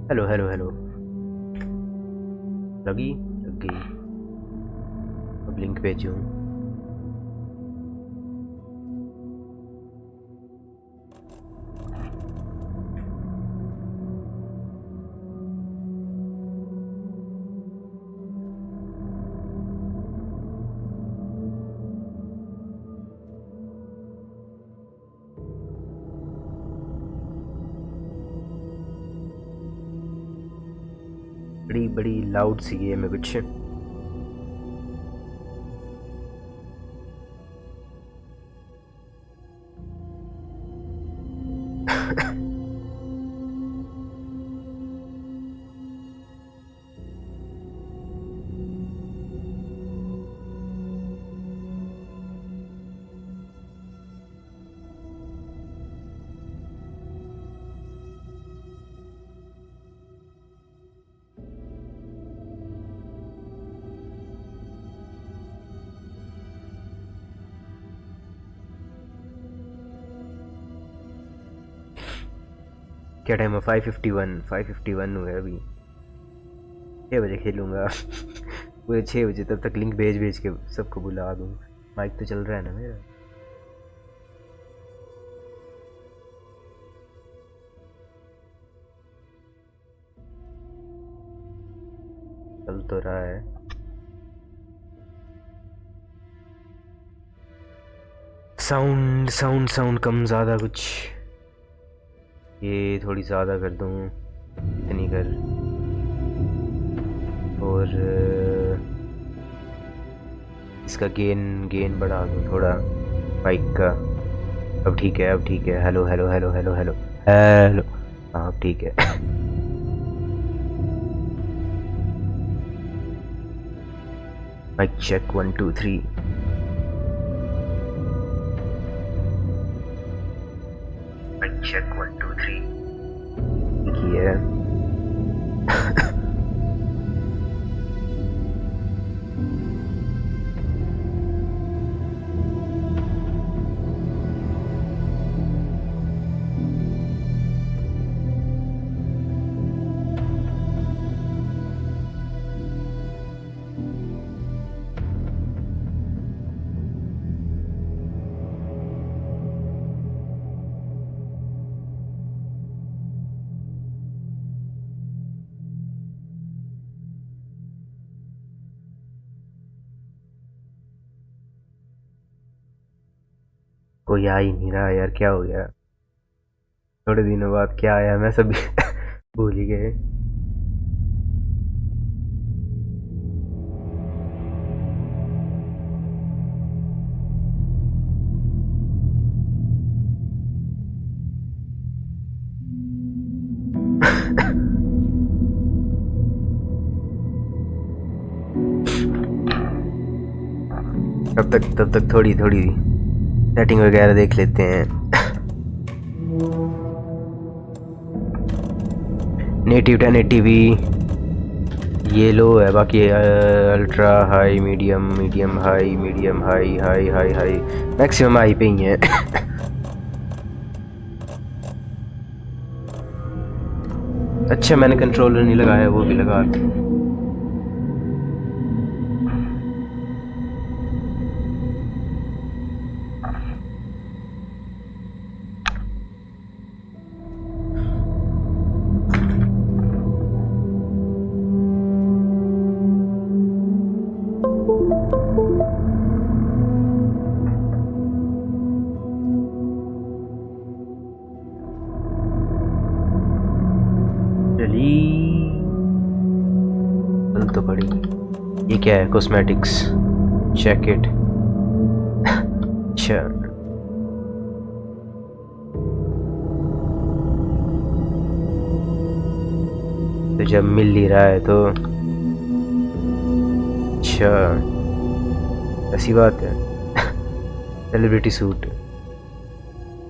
Hello hello hello. लगी लग गई। अब लिंक भेजूँ। बड़ी बड़ी लाउड सी गेम है कुछ। क्या टाइम है? 5:51। 5:51 हुआ है अभी। 6 बजे खेलूंगा। पूरे 6 बजे तब तक लिंक भेज भेज के सबको बुला दूँ। माइक तो चल रहा है ना मेरा। चल तो रहा है। साउंड साउंड साउंड कम ज़्यादा कुछ। ये थोड़ी ज़्यादा कर दूँ। इतनी कर। और इसका गेन गेन बढ़ा दूँ थोड़ा माइक का। अब ठीक है, अब ठीक है। Hello hello hello hello hello hello. हाँ अब ठीक है। Mic check 1 2 3। Mic check 1 2 3। ठीक है। कोई आ ही नहीं रहा यार, क्या हो गया? थोड़े दिनों बाद क्या आया, मैं सब भूल ही गए। तब तक थोड़ी थोड़ी सेटिंग वगैरह देख लेते हैं। नेटिव 1080p ये लो है, बाकी ultra high medium medium high medium high high high high maximum high पे ही है। अच्छा मैंने कंट्रोलर नहीं लगाया, वो भी लगा। चल तो पड़ी। ये क्या है? Cosmetics jacket. अच्छा तो जब मिल ही रहा है तो अच्छा ऐसी बात है। Celebrity suit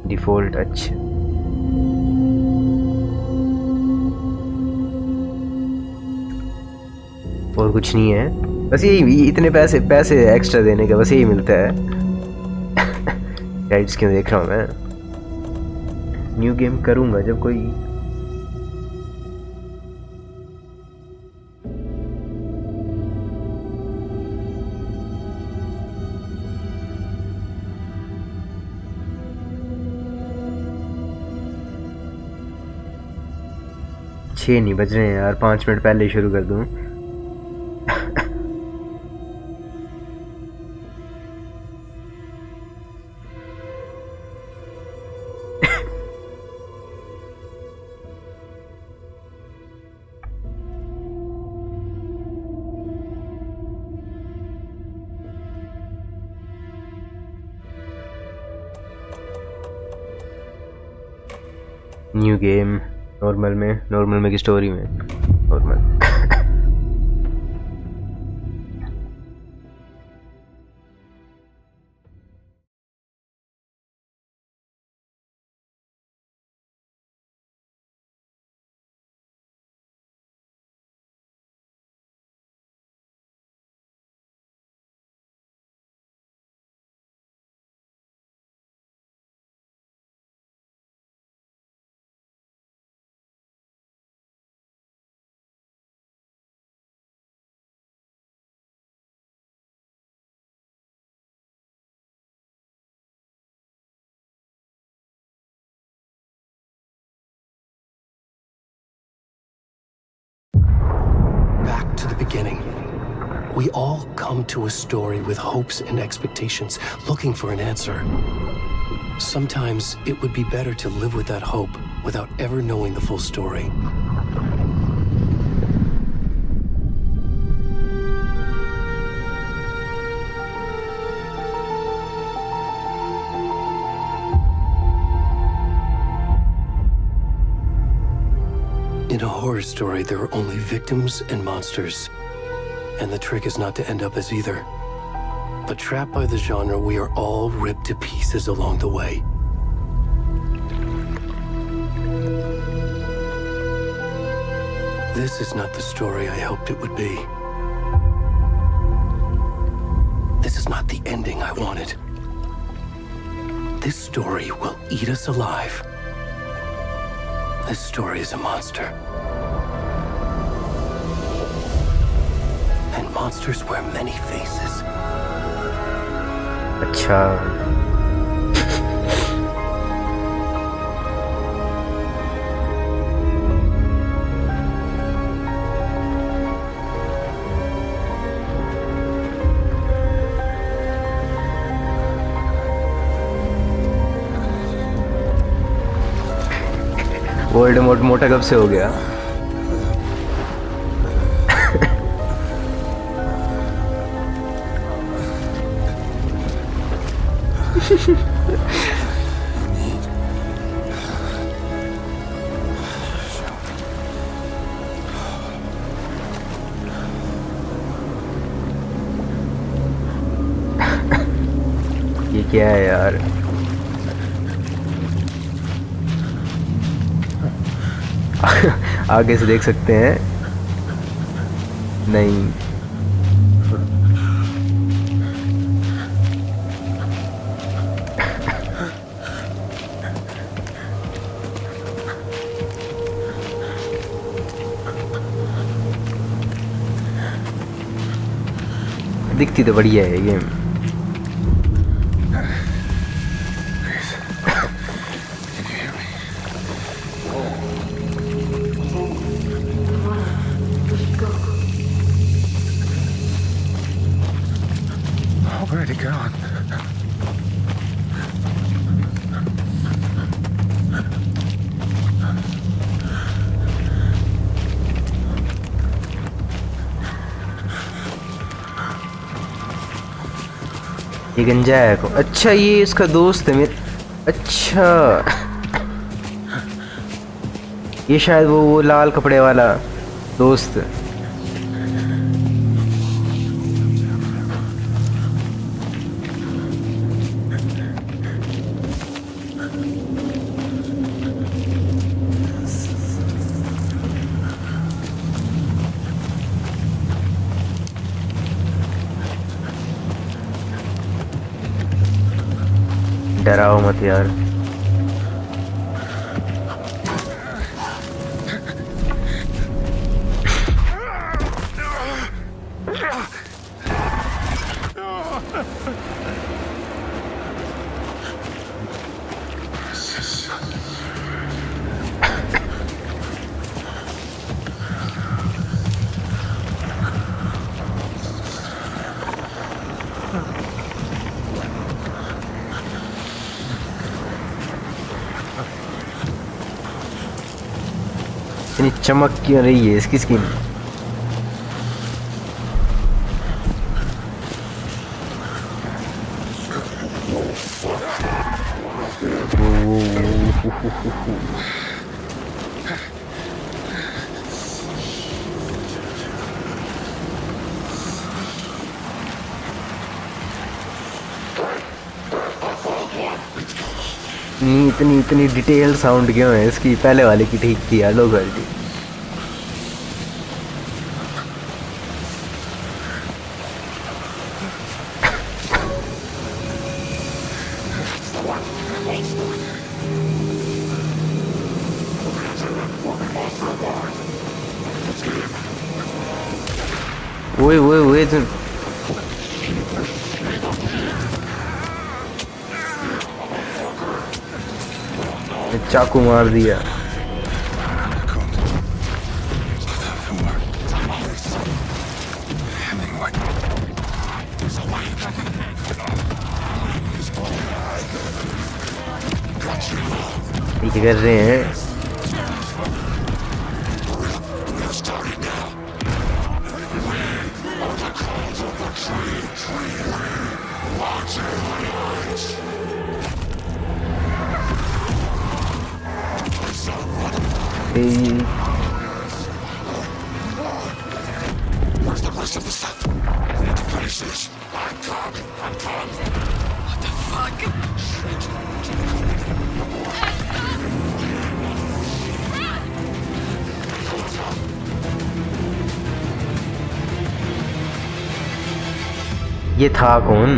default. अच्छा और कुछ नहीं है, बस यही इतने पैसे पैसे एक्स्ट्रा देने का बस यही मिलता है। गाइड्स क्यों देख रहा हूँ मैं? न्यू गेम करूँगा जब कोई 6 नहीं बज रहे हैं यार, 5 मिनट पहले ही शुरू कर दूँ। न्यू गेम, नॉर्मल में की स्टोरी में normal. Back to the beginning. We all come to a story with hopes and expectations, looking for an answer. Sometimes it would be better to live with that hope without ever knowing the full story. In a horror story, there are only victims and monsters. And the trick is not to end up as either. But trapped by the genre, we are all ripped to pieces along the way. This is not the story I hoped it would be. This is not the ending I wanted. This story will eat us alive. This story is a monster. And monsters wear many faces. अच्छा, Voldemort मोटा कब से हो गया? ये क्या है यार? आगे से देख सकते हैं? नहीं, दिखती तो बढ़िया है गेम। Where'd he gone? ये गंजा है को। अच्छा, ये इसका दोस्त है मेरे। अच्छा, ये शायद वो लाल कपड़े वाला दोस्त। डराओ मत यार। इतनी चमक क्यों रही है इसकी स्किन? इतनी डिटेल साउंड क्यों है इसकी? पहले वाले की ठीक थी यार, लो क्वालिटी। ओए चाकू मार दिया। ये कर रहे हैं? Where's the rest of the stuff? I need to finish this. I'm coming. What the fuck? ये था कौन?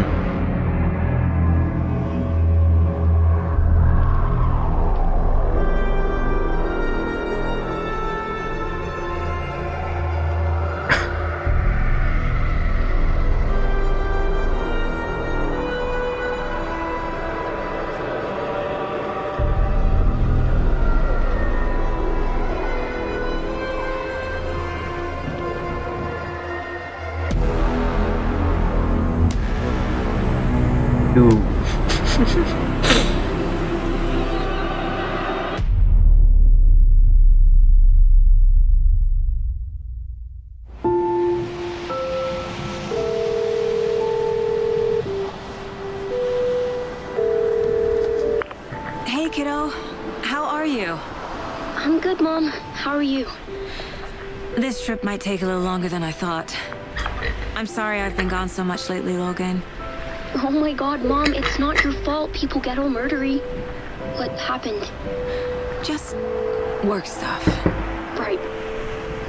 Hey, kiddo. How are you? I'm good, Mom. How are you? This trip might take a little longer than I thought. I'm sorry I've been gone so much lately, Logan. Oh my god, Mom, it's not your fault people get all murdery. What happened? Just work stuff. Right.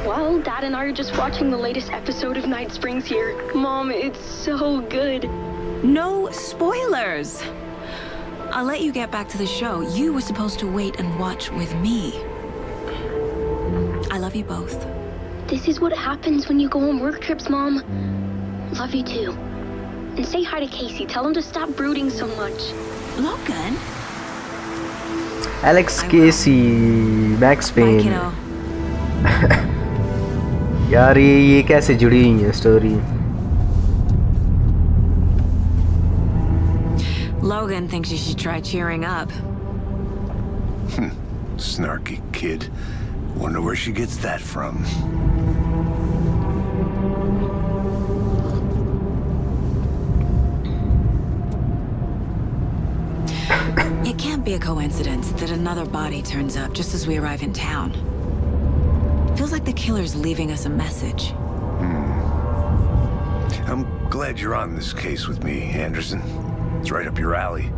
Well, Dad and I are just watching the latest episode of Night Springs here. Mom, it's so good. No spoilers! I'll let you get back to the show. You were supposed to wait and watch with me. I love you both. This is what happens when you go on work trips, Mom. Love you too. And say hi to Casey. Tell him to stop brooding so much. Logan? Alex Casey, Max Bye, Payne। kiddo. यार ये कैसे जुड़ी हुई है story? Logan thinks you should try cheering up. Snarky kid. Wonder where she gets that from. It can't be a coincidence that another body turns up just as we arrive in town. Feels like the killer's leaving us a message. I'm glad you're on this case with me, Anderson. It's right up your alley.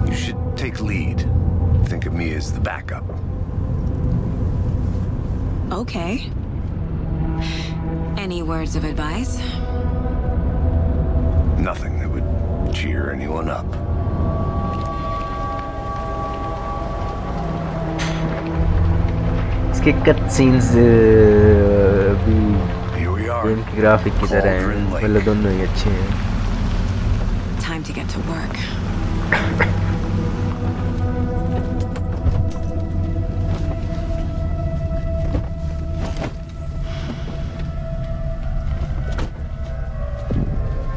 You should take lead. Think of me as the backup. Okay. Any words of advice? Nothing that would cheer anyone up. इसके cut scenes भी Here we are. Game की graphic की तरह हैं, मतलब दोनों ही अच्छे हैं। Time to get to work.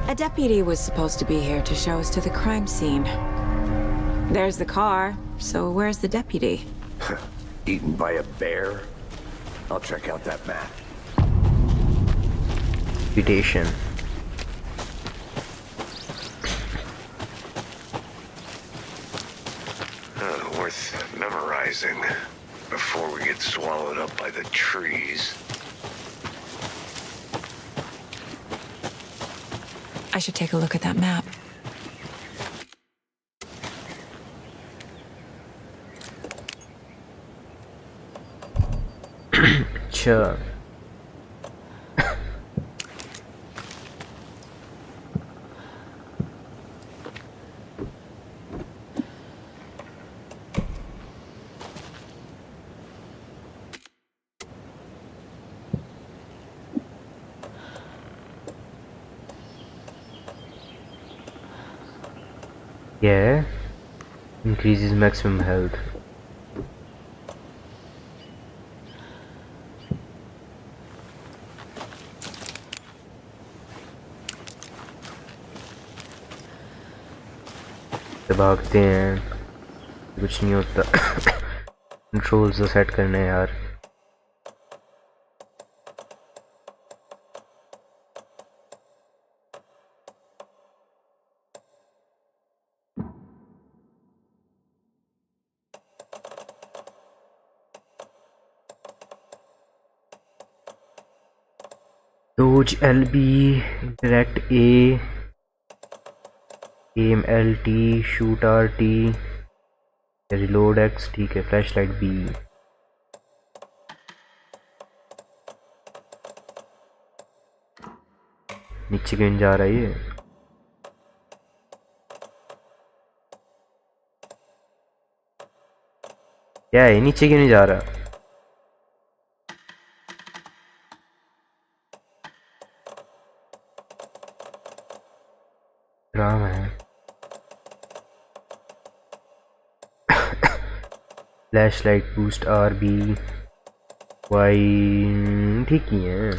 A deputy was supposed to be here to show us to the crime scene. There's the car, so where's the deputy? Eaten by a bear? I'll check out that map. Invitation. Worth memorizing before we get swallowed up by the trees. I should take a look at that map. अच्छा Yeah, increases maximum health. भागते हैं कुछ नहीं होता controls तो set करने हैं यार Dodge LB, interact A, aim LT, shoot RT, reload X, ठीक है, flashlight B. नीचे क्यों जा रहा है ये? क्या है, नीचे क्यों नहीं जा रहा? ड्रामा है. फ्लैशलाइट बूस्ट RB Y ठीक ही है.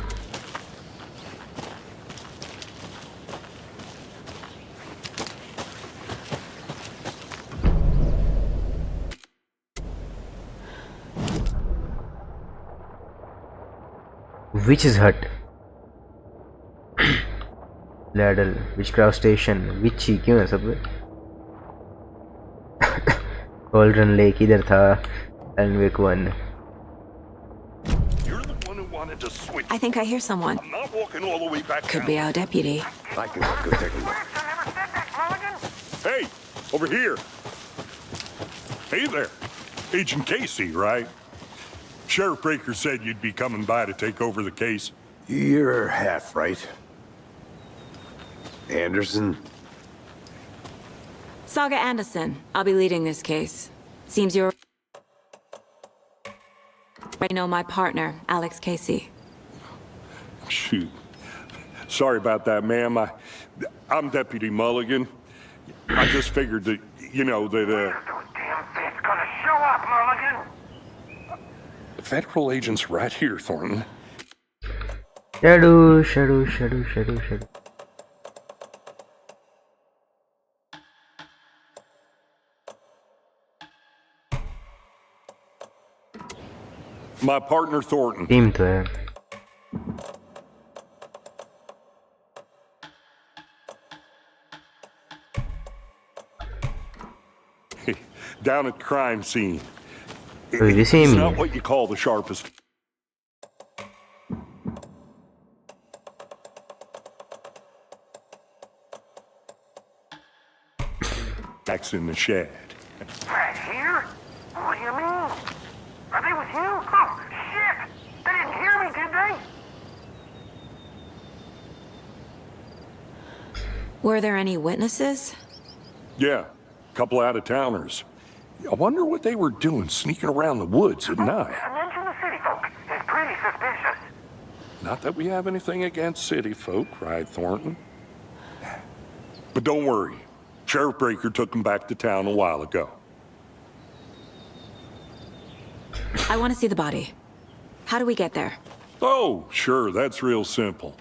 Witch's Hut, Ladle, Witchcraft Station, Witchy क्यों है सब? Golden Lake इधर था, Alnwick 1. You're the one who wanted to switch. I think I hear someone. I'm not walking all the way back Could down. be our deputy. I can go take a look. Hey, over here. Hey there. Agent Casey, right? Sheriff Breaker said you'd be coming by to take over the case. You're half right. Anderson? Saga Anderson. I'll be leading this case. Seems you already know my partner, Alex Casey. Shoot. Sorry about that, ma'am. I'm Deputy Mulligan. I just figured that, you know, that, Those damn things gonna show up, Mulligan. the federal agent's right here, Thornton. Shadow. My partner, Thornton. Team तो है. Down at the crime scene. Wait, this It's ain't not me. what you call the sharpest. That's in the shed. Right here? What do you mean? Are they with you? Oh, shit! They didn't hear me, did they? Were there any witnesses? Yeah, a couple out-of-towners. I wonder what they were doing sneaking around the woods at night. Mention the city folk. It's pretty suspicious. Not that we have anything against city folk, cried Thornton. But don't worry. Sheriff Breaker took them back to town a while ago. I want to see the body. How do we get there? Oh, sure, that's real simple.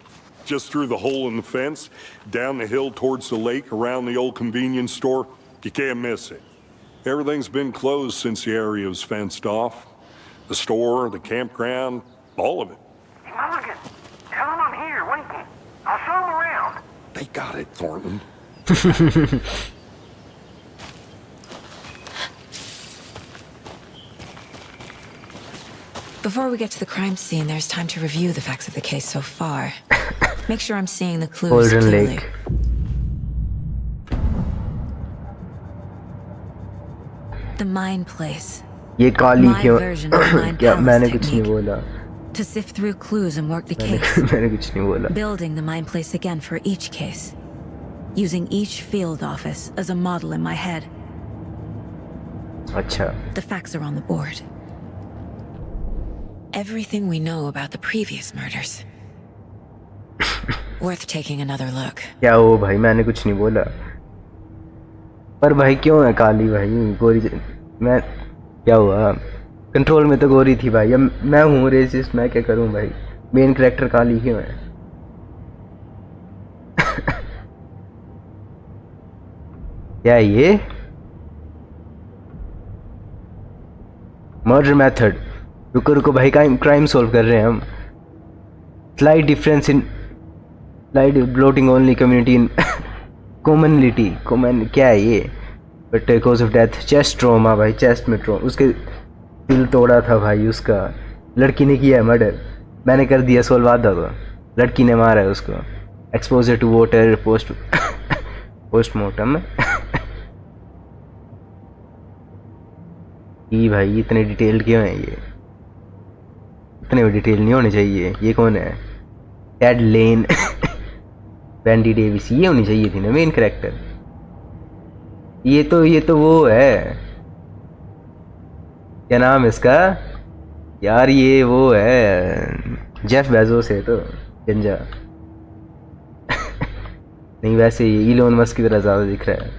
Just through the hole in the fence, down the hill towards the lake, around the old convenience store. You can't miss it. Everything's been closed since the area was fenced off. The store, the campground, All of it. Hey, Mulligan, tell him I'm here waiting. I'll show him around. They got it, Thornton. Before we get to the crime scene, there's time to review the facts of the case so far. Make sure I'm seeing the clues Golden clearly. Lake. The Mind Place. ये काली My क्यों? version of the Mind क्या Palace मैंने कुछ नहीं technique. बोला. To sift through clues and work the मैंने case. मैंने कुछ नहीं बोला. Building the Mind Place again for each case. Using each field office as a model in my head. अच्छा. The facts are on the board. Everything we know about the previous murders. Worth taking another look. क्या हो भाई, मैंने कुछ नहीं बोला. पर भाई क्यों है काली भाई गोरी? मैं क्या हुआ? कंट्रोल में तो गोरी थी भाई. अब मैं हूँ रेसिस्ट, मैं क्या करूँ भाई? मेन कैरेक्टर काली क्यों है? क्या है ये? Murder method. रुको रुको भाई, क्राइम सॉल्व कर रहे हैं हम. Slight difference in slight bloating only community in commonality. Common क्या है ये? But cause of death chest trauma भाई. चेस्ट में ट्रॉमा, उसके दिल तोड़ा था भाई उसका. लड़की ने किया है मर्डर, मैंने कर दिया सॉल्व. आधा तो लड़की ने मारा है उसको. Exposure to water postmortem. ये भाई इतने डिटेल्ड क्यों है ये? इतने डिटेल नहीं होने चाहिए. ये कौन है? Ted Lane. Bandy Davis. ये होनी चाहिए थी ना मेन कैरेक्टर. ये तो वो है, क्या नाम है इसका यार? ये वो है जेफ बेजोस है तो गंजा. नहीं वैसे ये इलोन मस्क की तरह ज़्यादा दिख रहा है.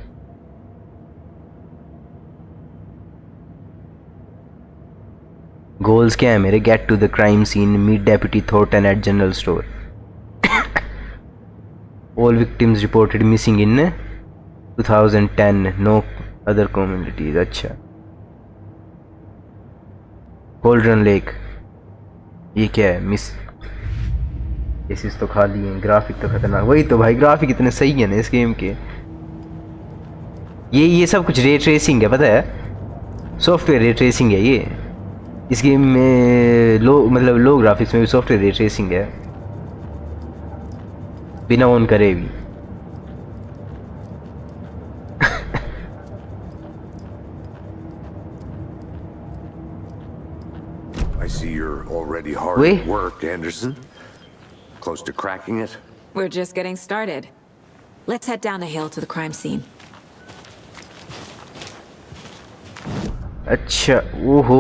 गोल्स क्या है मेरे? Get to the crime scene, meet deputy Thornton at general store. All victims reported missing in 2010. No other communities. अच्छा. Golden Lake. ये क्या है? मिस केसेस तो खाली हैं. ग्राफिक तो खतरनाक. वही तो भाई, ग्राफिक इतने सही है ना इस गेम के. ये सब कुछ रे ट्रेसिंग है, पता है? सॉफ्टवेयर रे ट्रेसिंग है ये. इस गेम में लो ग्राफिक्स में भी सॉफ्टवेयर रे ट्रेसिंग है, बिना ऑन करे भी. I see you're already hard Wait. at work, Anderson. Close to cracking it? We're just getting started. Let's head down the hill to the crime scene. अच्छा. ओहो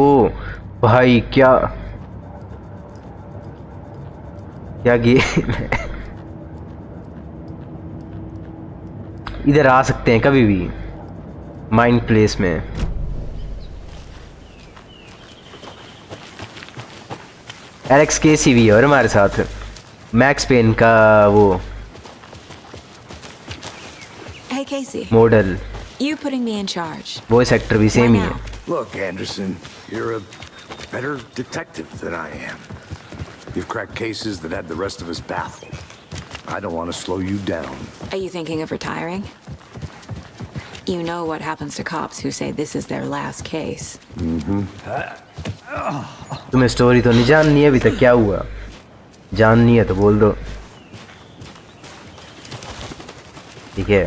भाई, क्या गेम है. इधर आ सकते हैं कभी भी माइंड प्लेस में. एलेक्स केसी भी है और हमारे साथ मैक्स पेन का वो Hey, Casey. Model. You putting me in charge. Voice actor भी सेम ही है. Look, Anderson, you're a better detective than I am. You've cracked cases that had the rest of us baffled. I don't want to slow you down. Are you thinking of retiring? You know what happens to cops who say this is their last case. तुम्हें story तो नहीं जाननी है अभी तक? क्या हुआ? जाननी है तो बोल दो. ठीक है.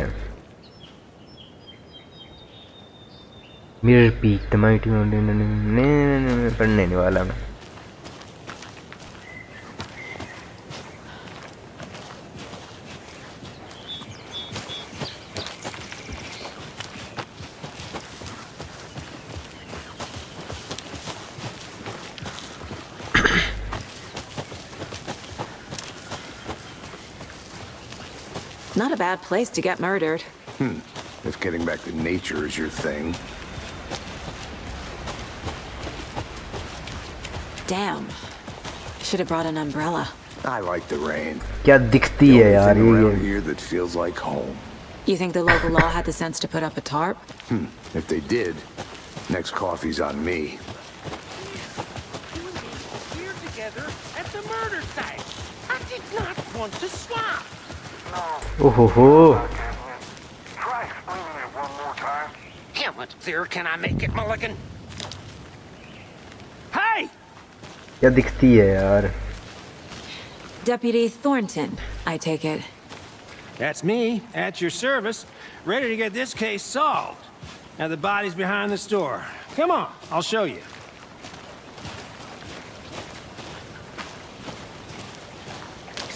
मिरर पीक माइटी पढ़ने नहीं वाला मैं. Not a bad place to get murdered. If getting back to nature is your thing. Damn. Should have brought an umbrella. I like the rain. क्या दिखती The है only यार thing ये around game. here that feels like home. You think the local law had the sense to put up a tarp? If they did, next coffee's on me. Here together. the murder site. I did not want to swap. Oh ho ho. Try explaining it one more time. How much clearer can I make it, Mulligan? Hey! क्या दिखती है यार? Deputy Thornton, I take it. That's me, at your service, ready to get this case solved. Now the body's behind the store. Come on, I'll show you.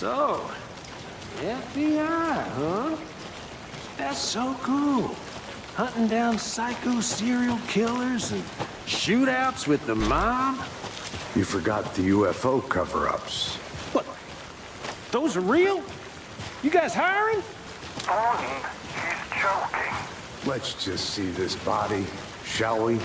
So, FBI, huh? That's so cool. Hunting down psycho serial killers and shootouts with the mob. You forgot the UFO cover-ups. What? Those are real? You guys hiring? Bonnie, he's joking. Let's just see this body, shall we?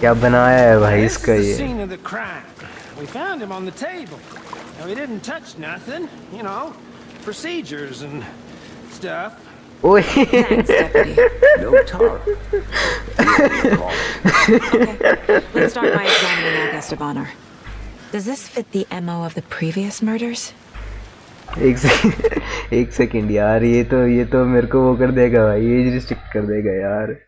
क्या बनाया है भाई This is इसका the ये? scene of the crime. We found him on the table. Now, we didn't touch nothing, you know, procedures and stuff. ओए Thanks, Deputy. No talk. Okay, let's start by examining our guest of honor. Does this fit the MO of the previous murders? एक second यार, ये तो मेरे को वो कर देगा भाई, एज रिस्ट्रिक्ट कर देगा यार.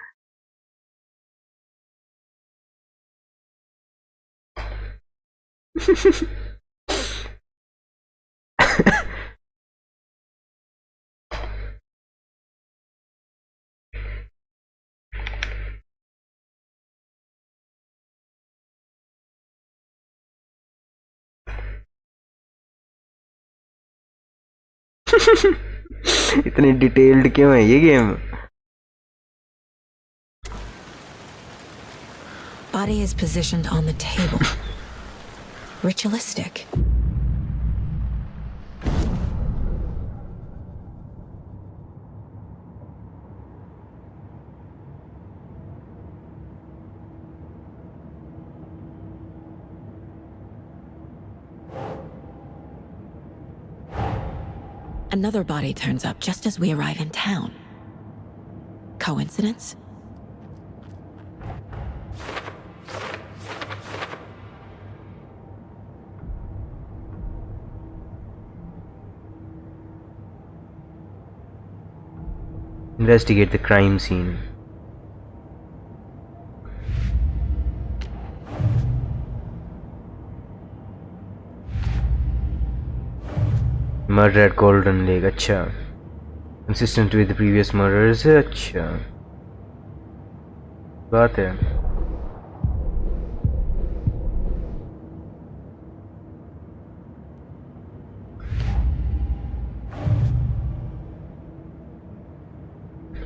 इतनी डिटेल्ड क्यों है ये game? Body is positioned on the table. Ritualistic. Another body turns up just as we arrive in town. Coincidence? Investigate the crime scene. Murder at Golden Lake. अच्छा. Consistent with the previous murders. अच्छा. बात है.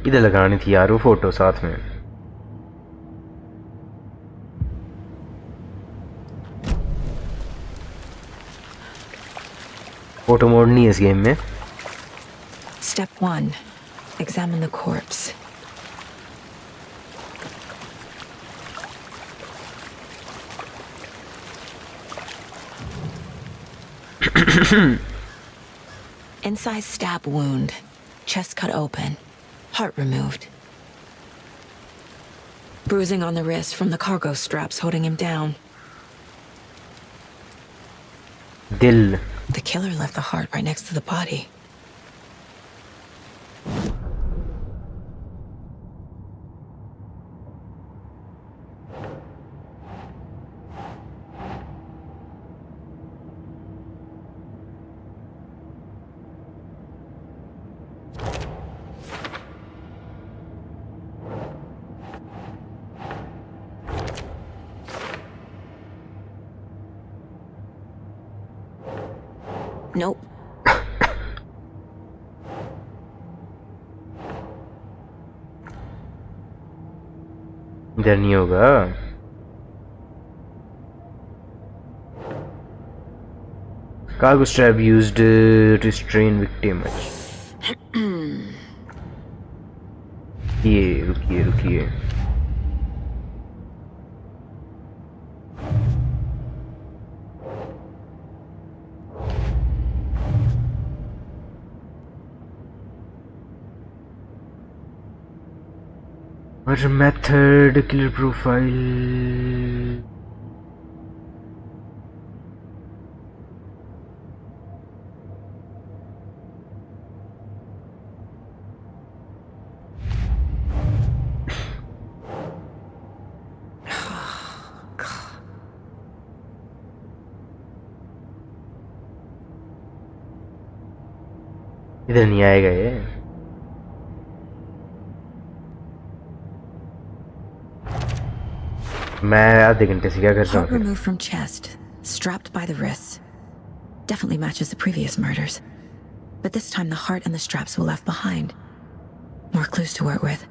इधर लगानी थी यार वो photo साथ में. फोटो मोड नहीं है इस गेम में. Step 1. Examine the corpse. Incised stab wound. Chest cut open. Heart removed. Bruising on the wrist from the cargo straps holding him down. दिल. The killer left the heart right next to the body. Nope. इधर नहीं होगा. Cargo strap used to restrain victim. ये रुकिए. और method killer profile इधर नहीं आएगा ये। मैं आधे घंटे से क्या कर रहा Heart हूँ? removed from chest, strapped by the wrists. Definitely matches the previous murders. But this time the heart and the straps were left behind. More clues to work with.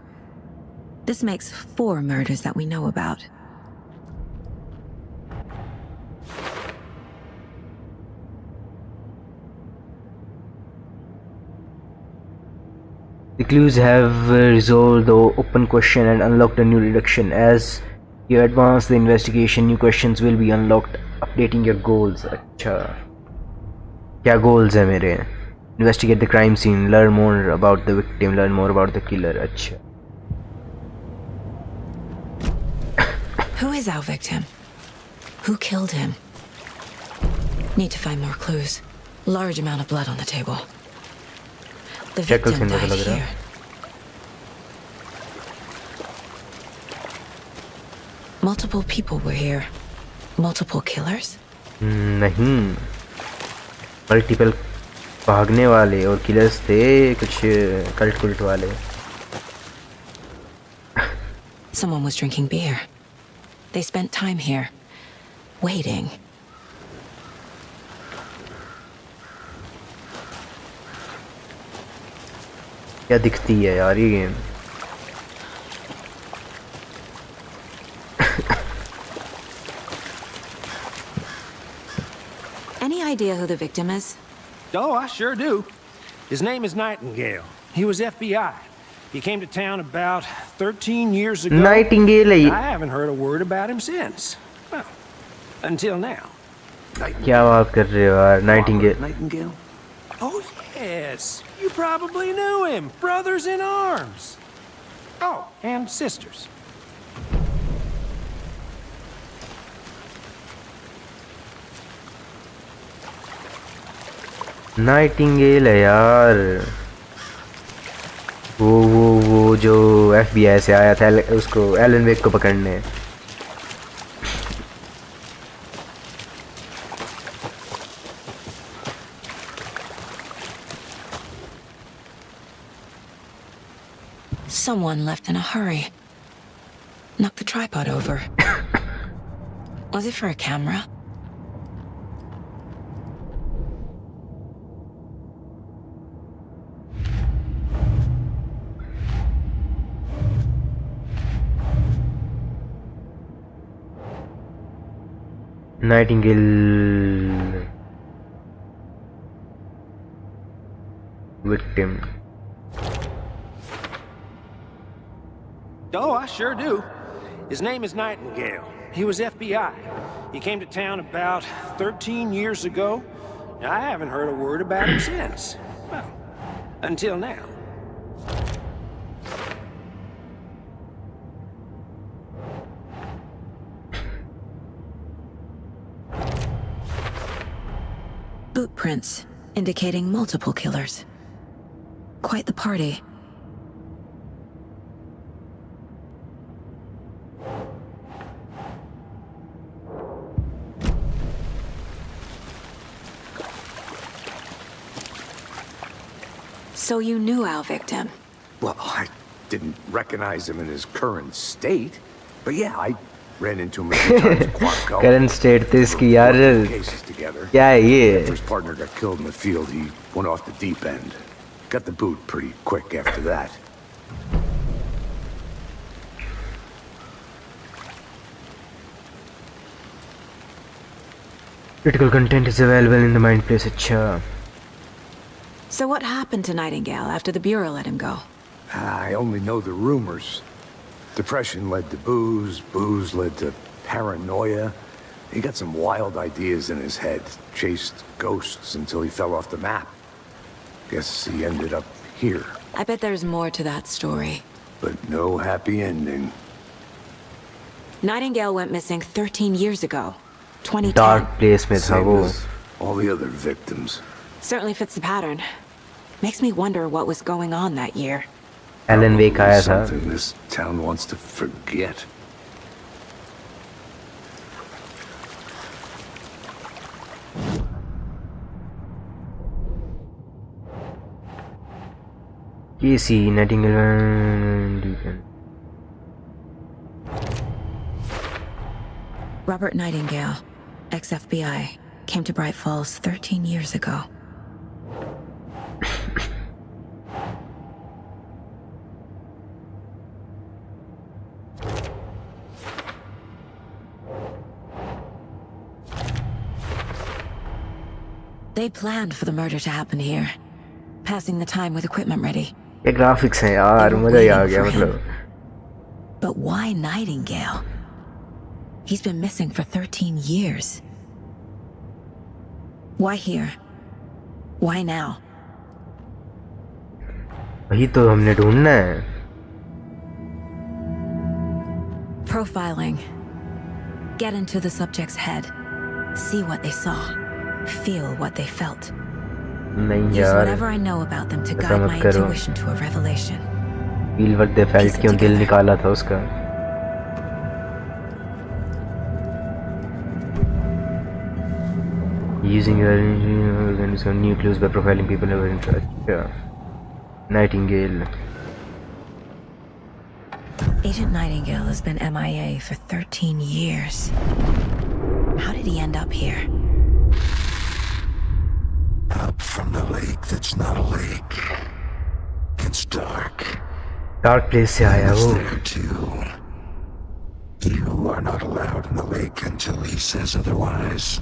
This makes 4 murders that we know about. The clues have resolved the open question and unlocked a new deduction. As you advance the investigation, new questions will be unlocked, updating your goals. अच्छा, क्या goals है मेरे? Investigate the crime scene, learn more about the victim, learn more about the killer. अच्छा. Who is our victim? Who killed him? Need to find more clues. Large amount of blood on the table. The victim died here. Multiple people were here. Multiple killers? नहीं. Multiple भागने वाले और killers थे कुछ cult वाले. Someone was drinking beer. They spent time here, waiting. क्या दिखती है यार ये game? Any idea who the victim is? Oh, I sure do. His name is Nightingale. He was FBI. He came to town about 13 years ago. Nightingale है ये. I haven't heard a word about him since. Well, until now. क्या बात कर रहे हो यार? Nightingale. Nightingale? Oh, yes. You probably knew him. Brothers in arms. Oh, and sisters. Nightingale है यार. वो जो FBI से आया था उसको एलन वेक को पकड़ने. Someone left in a hurry. Knocked the tripod over. Was it for a camera? Nightingale victim. Oh, I sure do. His name is Nightingale. He was FBI. He came to town about 13 years ago. I haven't heard a word about him since. Well, until now. Boot prints, indicating multiple killers. Quite the party. So you knew our victim? Well, I didn't recognize him in his current state, but yeah, I ran into him a few times at Quantico. Current state तो इसकी यार Cases together. क्या है ये? After his partner got killed in the field, he went off the deep end. Got the boot pretty quick after that. Critical content is available in the mind place. अच्छा. So what happened to Nightingale after the Bureau let him go? I only know the rumors. Depression led to booze, booze led to paranoia. He got some wild ideas in his head, chased ghosts until he fell off the map. Guess he ended up here. I bet there's more to that story. but no happy ending. Nightingale went missing 13 years ago. 2010. Dark place में था Same वो. as all the other victims. Certainly fits the pattern. Makes me wonder what was going on that year. Alan Wake आया था. Something this town wants to forget. Casey, Nightingale. Robert Nightingale, ex-FBI, came to Bright Falls 13 years ago. They planned for the murder to happen here, passing the time with equipment ready. ये graphics हैं यार, मजा ही आ गया मतलब. But why Nightingale? He's been missing for 13 years. Why here? Why now? वही तो हमने ढूंढना है. Profiling. Get into the subject's head. See what they saw. Feel what they felt. नहीं Use यार. whatever I know about them to ऐसा guide मत my करो. intuition to a revelation. Feel what they felt, क्यों दिल निकाला था उसका. Using your new clues by profiling people who are in touch. Yeah. Nightingale. Agent Nightingale has been MIA for 13 years. How did he end up here? Up from the lake that's not a lake. It's dark. Dark place से आया He's वो. there too. You are not allowed in the lake until he says otherwise.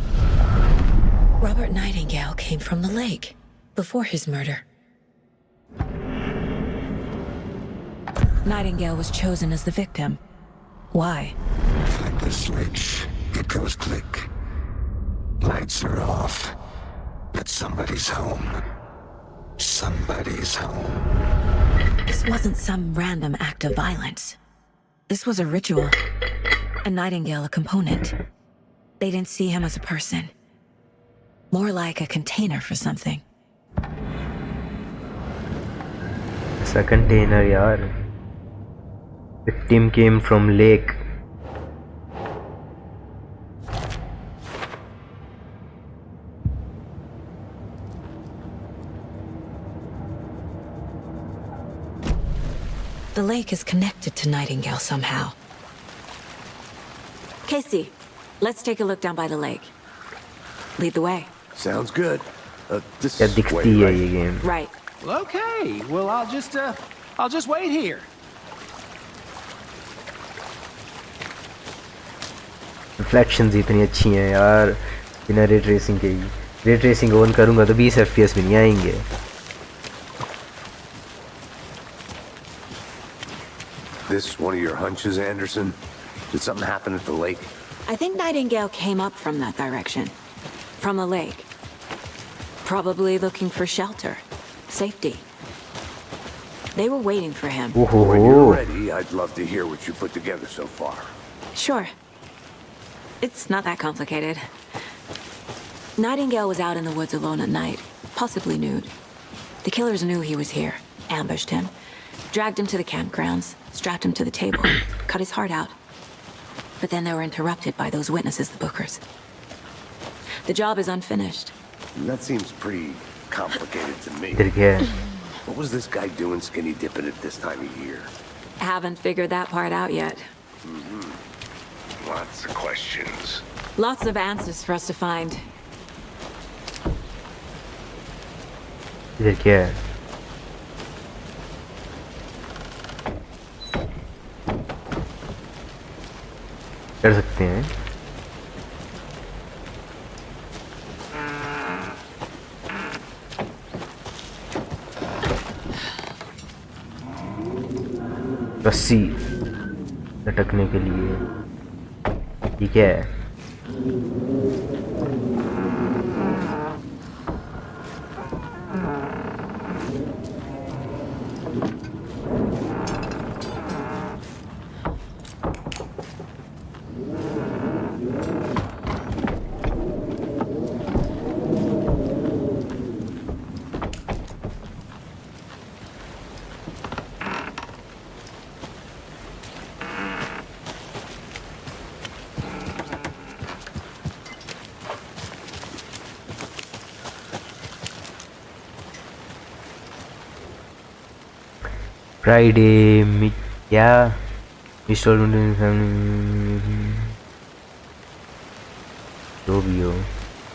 Robert Nightingale came from the lake before his murder. Nightingale was chosen as the victim. Why? Flick the switch, it goes click. Lights are off. But somebody's home. Somebody's home. This wasn't some random act of violence. This was a ritual. And Nightingale a component. They didn't see him as a person. More like a container for something. It's a container यार. Victim came from lake. The lake is connected to Nightingale somehow. Casey, let's take a look down by the lake. Lead the way. Sounds good. This क्या way, दिखती है right? ये game. Right. Well, okay. Well, I'll just wait here. Reflections इतनी अच्छी हैं यार. बिना ray tracing के ही. रे ट्रेसिंग ऑन करूँगा तो 20 FPS भी नहीं आएंगे. This one of your hunches, Anderson? Did something happen at the lake? I think Nightingale came up from that direction. From the lake. Probably looking for shelter. Safety. They were waiting for him. When you're ready, I'd love to hear what you put together so far. Sure. It's not that complicated. Nightingale was out in the woods alone at night, possibly nude. The killers knew he was here, ambushed him, dragged him to the campgrounds, strapped him to the table, cut his heart out. But then they were interrupted by those witnesses, the Bookers. The job is unfinished. That seems pretty complicated to me. इधर क्या है? What was this guy doing skinny dipping at this time of year? Haven't figured that part out yet. Lots of questions. Lots of answers for us to find. इधर क्या है? कर सकते हैं. रस्सी लटकने के लिए. ये क्या है? फ्राइडे क्या इंस्टॉल जो भी हो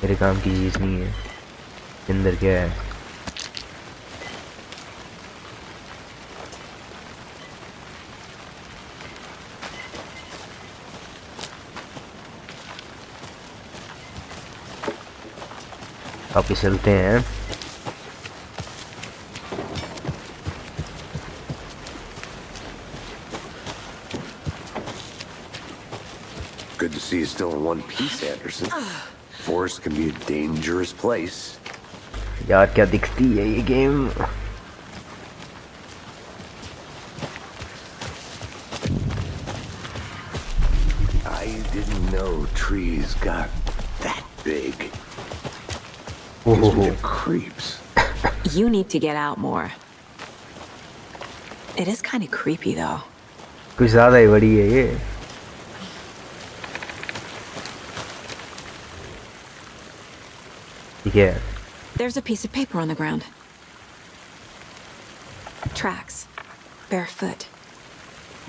मेरे काम की चीज़ नहीं है। अंदर क्या है? वापिस चलते हैं। Good to see you still in one piece, Anderson. Forest can be a dangerous place. यार क्या दिखती है ये game. I didn't know trees got that big. These are the creeps. You need to get out more. It is kind of creepy, though. कुछ ज़्यादा ही बड़ी है ये। ठीक है। There's a piece of paper on the ground. Tracks. Barefoot.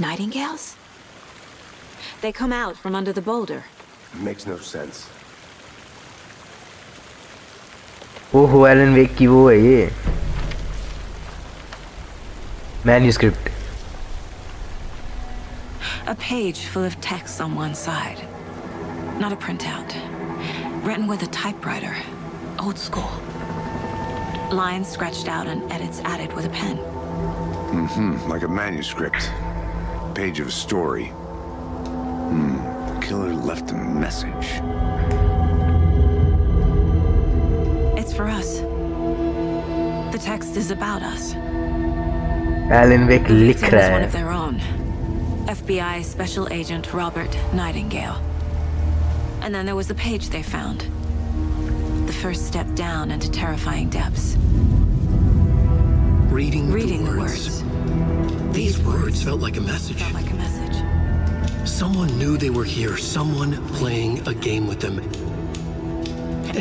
Nightingales? They come out from under the boulder. Makes no sense. ओहो Elon वेक की वो है ये manuscript. A page full of text on one side. Not a printout. Written with a typewriter. Old school. Lines scratched out and edits added with a pen. Like a manuscript. Page of a story. The killer left a message. It's for us. The text is about us. Alan Wake The लिख victim रहा is one है। of their own. FBI Special Agent Robert Nightingale. And then there was the page they found. The first step down into terrifying depths. Reading the the words. These words felt like a message. Felt like a message. Someone knew they were here. Someone playing a game with them.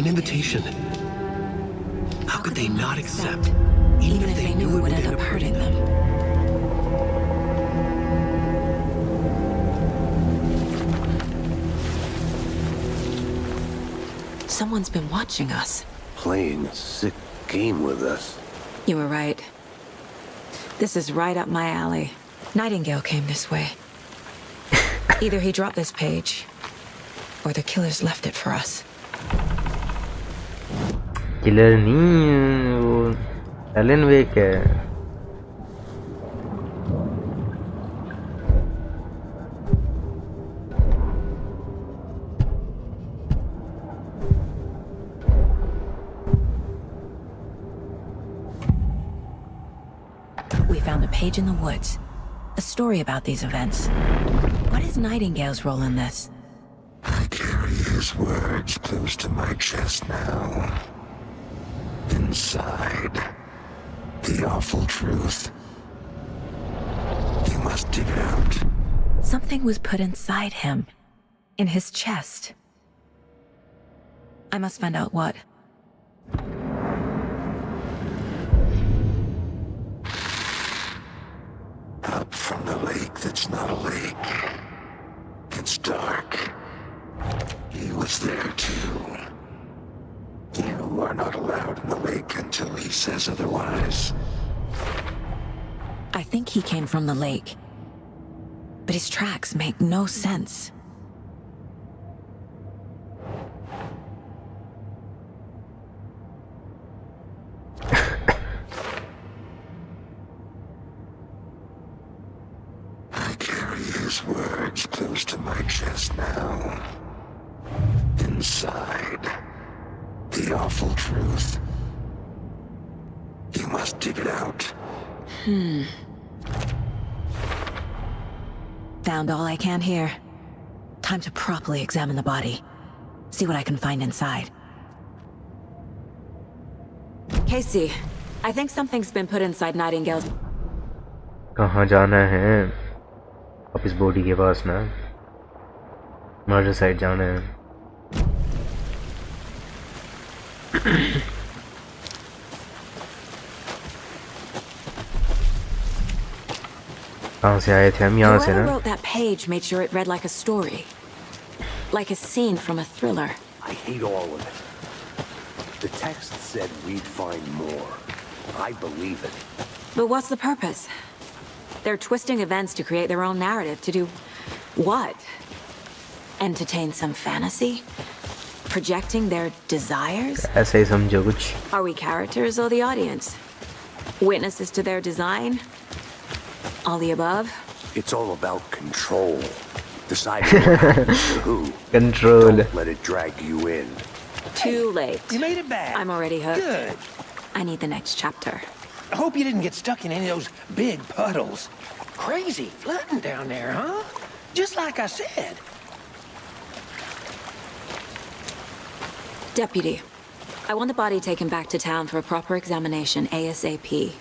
An invitation. How could they not accept? Even if they knew it would end up hurting them. Someone's been watching us. Playing a sick game with us. You were right. This is right up my alley. Nightingale came this way. Either he dropped this page, or the killers left it for us. Killer नहीं वो Elon वेक है। We found a page in the woods. A story about these events. What is Nightingale's role in this? I carry his words close to my chest now. Inside, the awful truth. You must dig it out. Something was put inside him. In his chest. I must find out what. Up from the lake that's not a lake. It's dark. He was there too. You are not allowed in the lake until he says otherwise. I think he came from the lake. But his tracks make no sense. I carry his words close to my chest now. Inside, the awful truth. You must dig it out. Found all I can here. Time to properly examine the body. See what I can find inside. Casey, I think something's been put inside Nightingale's... कहाँ जाना है? अब इस body के पास ना murder side जाना है। कहाँ से आए थे हम? यहाँ से Whoever ना? wrote that page made sure it read like a story. Like a scene from a thriller. I hate all of it. The text said we'd find more. I believe it. But what's the purpose? They're twisting events to create their own narrative. To do what? Entertain some fantasy? Projecting their desires? ऐसा ही समझो कुछ. Are we characters or the audience? Witnesses to their design? All the above? It's all about control. Deciding what happens to who. Control. Don't let it drag you in. Too late. You made it back. I'm already hooked. Good. I need the next chapter. I hope you didn't get stuck in any of those big puddles. Crazy flooding down there, huh? Just like I said. Deputy, I want the body taken back to town for a proper examination ASAP.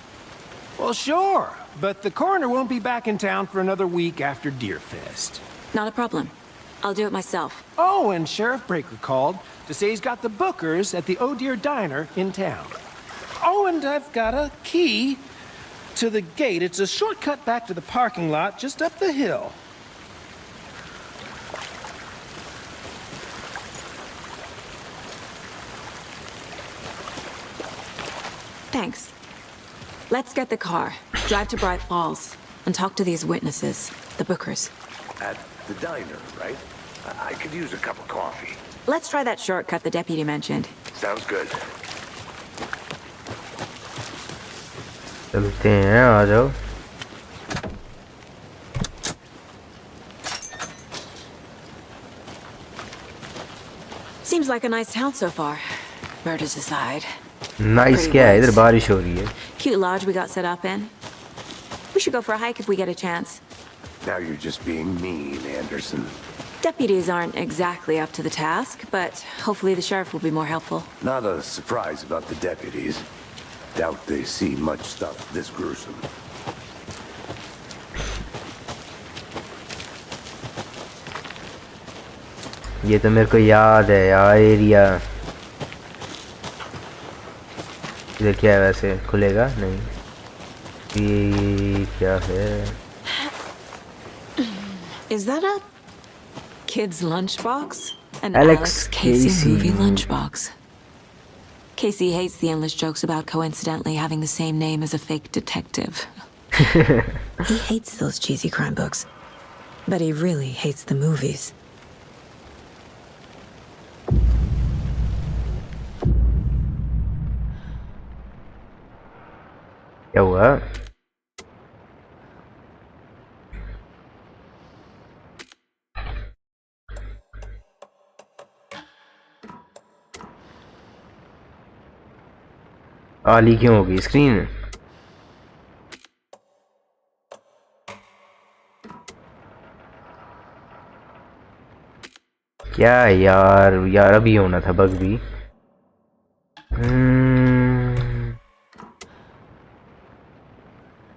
Well, sure. But the coroner won't be back in town for another week after Deerfest. Not a problem. I'll do it myself. Oh, and Sheriff Breaker called to say he's got the Bookers at the Oh Dear Diner in town. Oh, and I've got a key to the gate. It's a shortcut back to the parking lot just up the hill. Thanks. Let's get the car, drive to Bright Falls, and talk to these witnesses, the Bookers. At the diner, right? I could use a cup of coffee. Let's try that shortcut the deputy mentioned. Sounds good. चलते हैं, आ जाओ. Seems like a nice town so far. Murders aside. Nice क्या है? इधर बारिश हो रही है. Cute lodge we got set up in. We should go for a hike if we get a chance. Now you're just being mean, Anderson. Deputies aren't exactly up to the task, but hopefully the sheriff will be more helpful. Not a surprise about the deputies. Doubt they see much stuff this gruesome. ये तो मेरे को याद है यार area. इधर क्या है वैसे? खुलेगा नहीं. ये क्या है? Is that a kid's lunchbox? An Alex Casey Casey movie lunchbox. Casey hates the endless jokes about coincidentally having the same name as a fake detective. He hates those cheesy crime books, but he really hates the movies. क्या हुआ? आली क्यों होगी screen? क्या यार यार अभी होना था बग भी.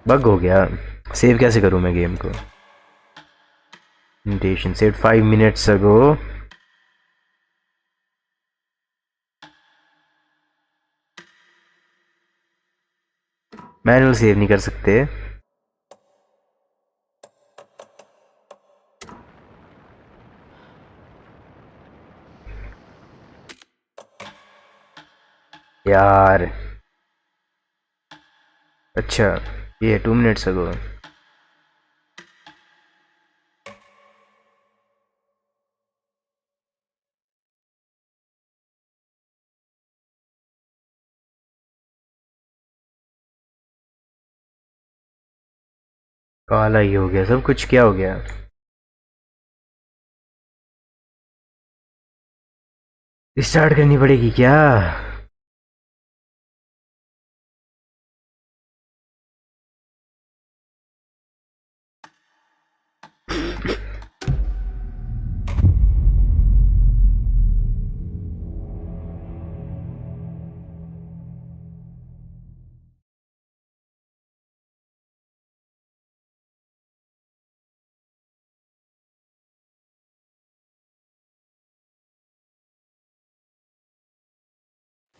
बग हो गया. सेव कैसे करूं मैं गेम को? Indentation saved 5 minutes ago. Manual save नहीं कर सकते. यार अच्छा ये 2 minutes ago. काला ही हो गया सब कुछ. क्या हो गया? स्टार्ट करनी पड़ेगी क्या?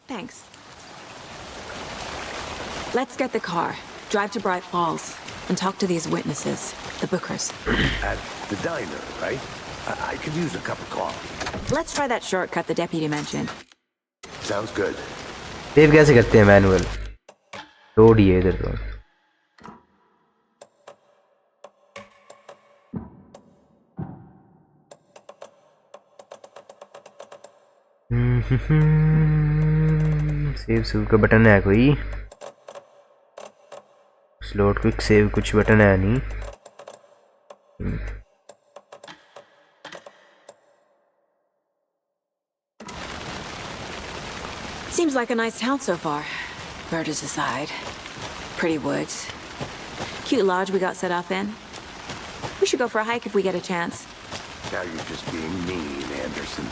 Thanks. Let's get the car, drive to Bright Falls. and talk to these witnesses, the Bookers. At the diner, right? I could use a cup of coffee. Let's try that shortcut the deputy mentioned. Sounds good. Save कैसे करते हैं manual? Road ही है इधर तो. Save save का button है कोई? Slot quick save कुछ बटन है नहीं. Seems like a nice town so far. Murders aside. Pretty woods. Cute lodge we got set up in. We should go for a hike if we get a chance. Now you're just being mean, Anderson.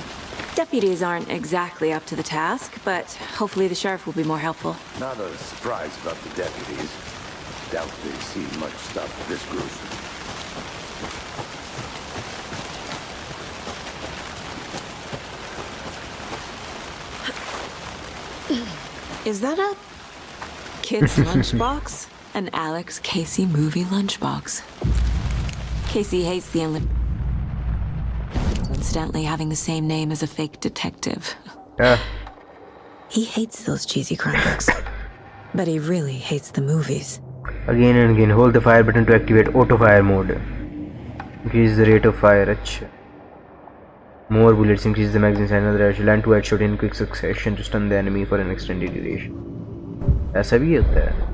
Deputies aren't exactly up to the task, but hopefully the sheriff will be more helpful. Not a surprise about the deputies. Doubt they see much stuff this gruesome. Is that a kid's lunchbox? An Alex Casey movie lunchbox. Casey hates the incidentally having the same name as a fake detective. He hates those cheesy crime books, but he really hates the movies. Again and again, hold the fire button to activate auto fire mode. Increase the rate of fire. अच्छा. More bullets increase the magazine size. Another arrow. Land 2 headshot in quick succession to stun the enemy for an extended duration. ऐसा भी होता है.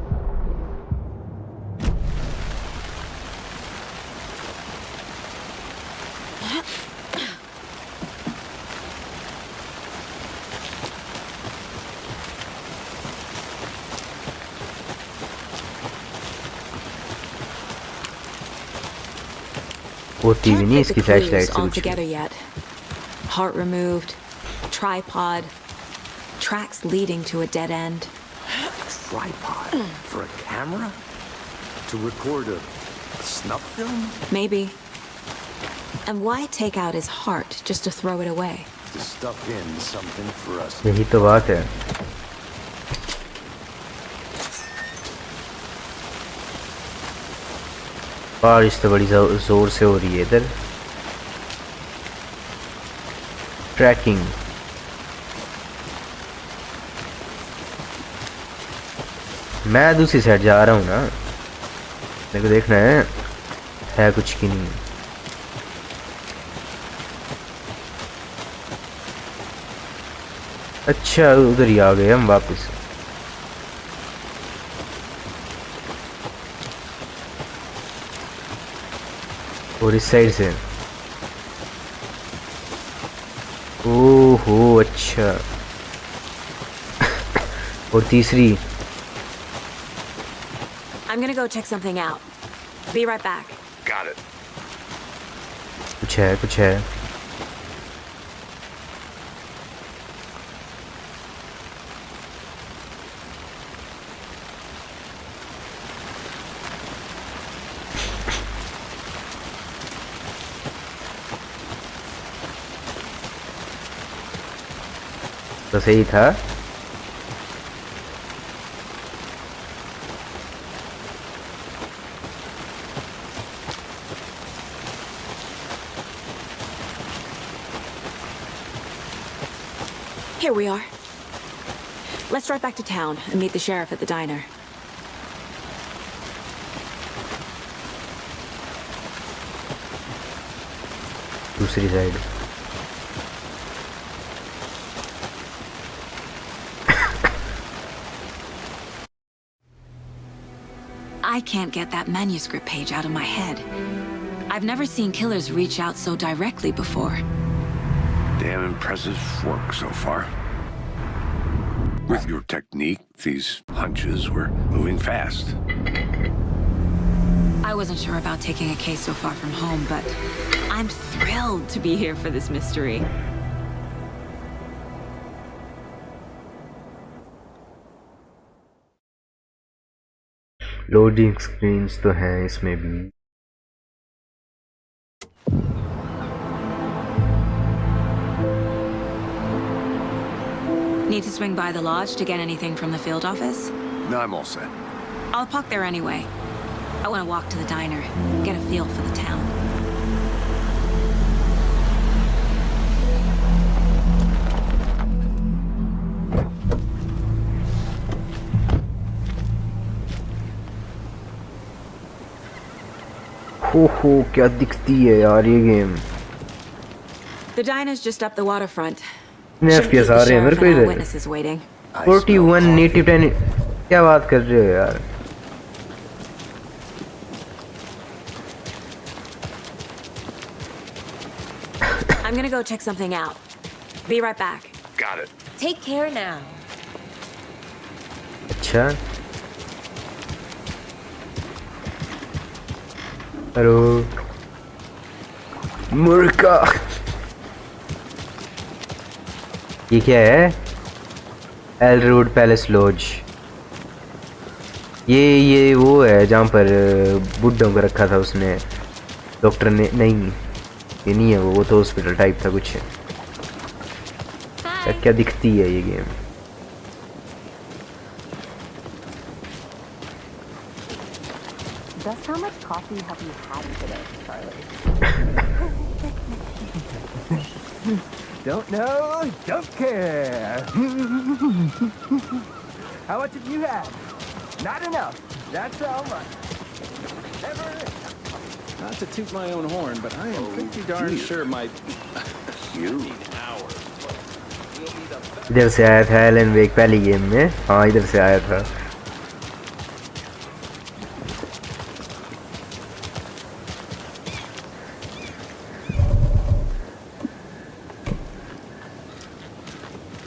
वो TV नहीं इसकी flashlight से कुछ. Together yet. Heart removed, tripod, tracks leading to a dead end. Tripod? For a camera? To record a snuff film? Maybe. And why take out his heart just to throw it away? To stuff in something for us. यही तो बात है. बारिश तो बड़ी जोर से हो रही है इधर. ट्रैकिंग. मैं दूसरी साइड जा रहा हूँ ना. मेरे को देखना है कुछ की नहीं. अच्छा उधर ही आ गए हम वापस. और इस साइड से. ओहो अच्छा. और तीसरी. I'm gonna go check something out. Be right back. Got it. कुछ है. तो सही था. Here we are. Let's drive back to town and meet the sheriff at the diner. दूसरी side. I can't get that manuscript page out of my head. I've never seen killers reach out so directly before. Damn impressive work so far. With your technique, these hunches were moving fast. I wasn't sure about taking a case so far from home, but I'm thrilled to be here for this mystery. Loading screens तो हैं इसमें भी. Need to swing by the lodge to get anything from the field office? No, I'm all set. I'll park there anyway. I want to walk to the diner, get a feel for the town. हो क्या दिखती है यार ये game. The diner's just up the waterfront. इतने FPS आ रहे हैं मेरे को इधर। Witnesses waiting. 41 native 10 क्या बात कर रहे हो यार। I'm gonna go check something out. Be right back. Got it. Take care now. अच्छा हेलो मुर्गा ये क्या है एल रोड पैलेस लॉज ये वो है जहाँ पर बुड्ढों को रखा था उसने डॉक्टर ने नहीं ये नहीं है वो तो हॉस्पिटल टाइप था कुछ क्या दिखती है ये game Just how much coffee have you had today, Charlie? Don't know, don't care. How much have you had? Not enough. That's how much. Never. Not to toot my own horn, but I am pretty darn sure my इधर से आया था Elon वेक पहली game में हाँ इधर से आया था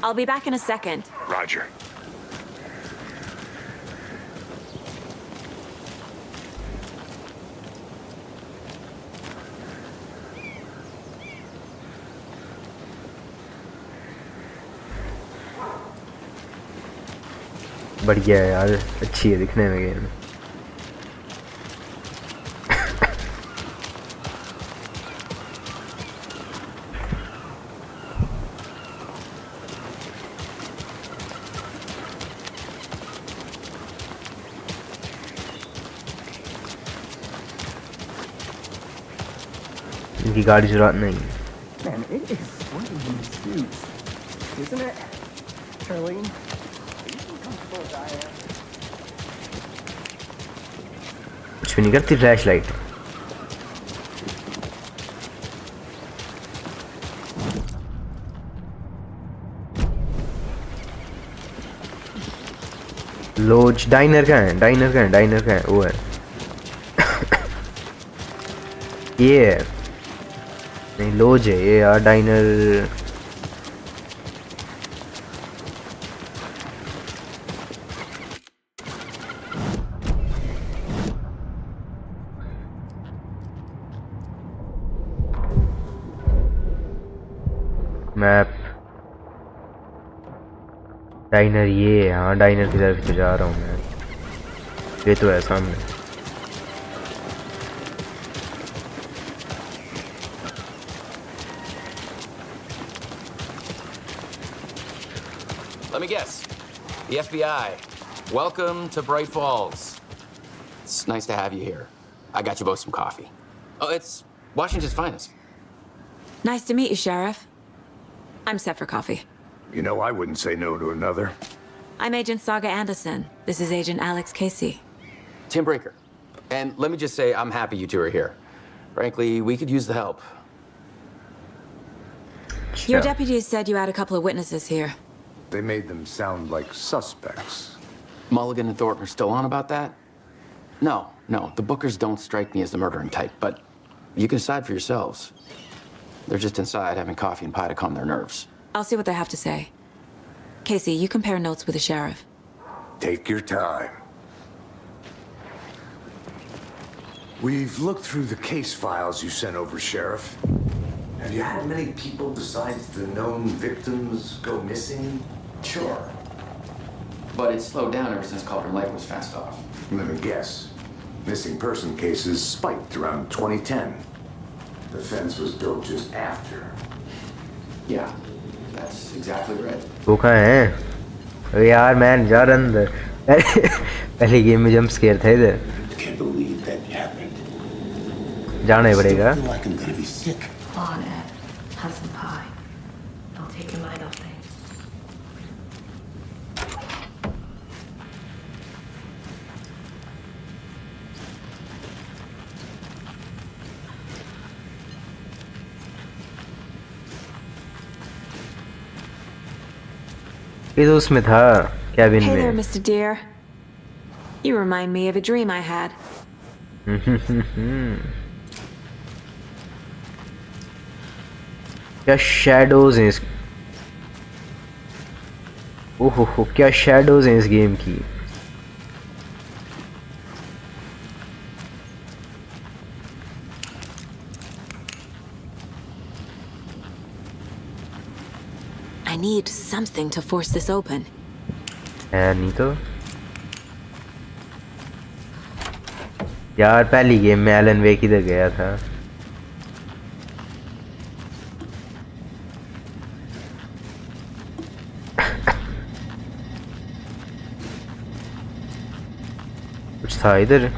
I'll be back in a second. Roger. बढ़िया है यार अच्छी है दिखने में गेम इनकी गाड़ी चुरा नहीं Man, it is sweaty in these suits, isn't it, Charlene? कुछ भी नहीं करती फ्लैश लाइट लॉज डाइनर का है वो है ये है नहीं लॉज है ये यार डाइनर मैप डाइनर ये है हाँ डाइनर की तरफ से जा रहा हूँ मैं ये तो है सामने Let me guess. The FBI. Welcome to Bright Falls. It's nice to have you here. I got you both some coffee. Oh, it's Washington's finest. Nice to meet you, Sheriff. I'm set for coffee. You know, I wouldn't say no to another. I'm Agent Saga Anderson. This is Agent Alex Casey. Tim Breaker. And let me just say, I'm happy you two are here. Frankly, we could use the help. Your deputies said you had a couple of witnesses here. They made them sound like suspects. Mulligan and Thornton are still on about that? No. The Bookers don't strike me as the murdering type, but you can decide for yourselves. They're just inside having coffee and pie to calm their nerves. I'll see what they have to say. Casey, you compare notes with the sheriff. Take your time. We've looked through the case files you sent over, Sheriff. Have you had many people besides the known victims go missing? Sure. But it's slowed down ever since Calder Lake was fenced off. Let me guess. Missing person cases spiked around 2010. The fence was built just after. Yeah, that's exactly right. वो कहाँ है? अरे यार man जा अंदर। पहले game में jump scare था इधर। Can believe that happened. जाना ही I पड़ेगा. feel like I'm gonna be sick. Come on, Ed. Have some pie. I'll take your mind off things. ये तो उसमें था कैबिन Hey there, में. Mr. Deer. You remind me of a dream I had. क्या shadows हैं इस ओहो क्या शैडोज हैं इस गेम की. I need something to force this open. है नहीं तो यार पहली गेम में एलन वेक इधर गया था. कुछ था इधर.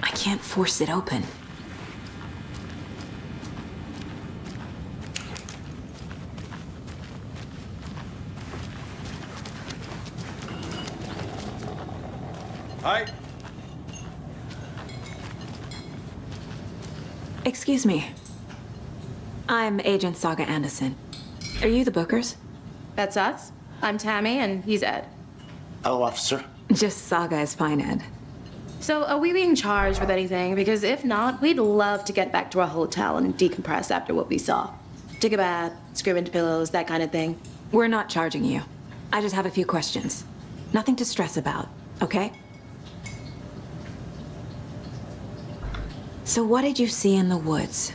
I can't force it open. Hi. Excuse me. I'm Agent Saga Anderson. Are you the Bookers? That's us. I'm Tammy, and he's Ed. Hello, officer. Just Saga is fine, Ed. So, are we being charged with anything? Because if not, we'd love to get back to our hotel and decompress after what we saw. Take a bath, scream into pillows, that kind of thing. We're not charging you. I just have a few questions. Nothing to stress about, okay? So what did you see in the woods?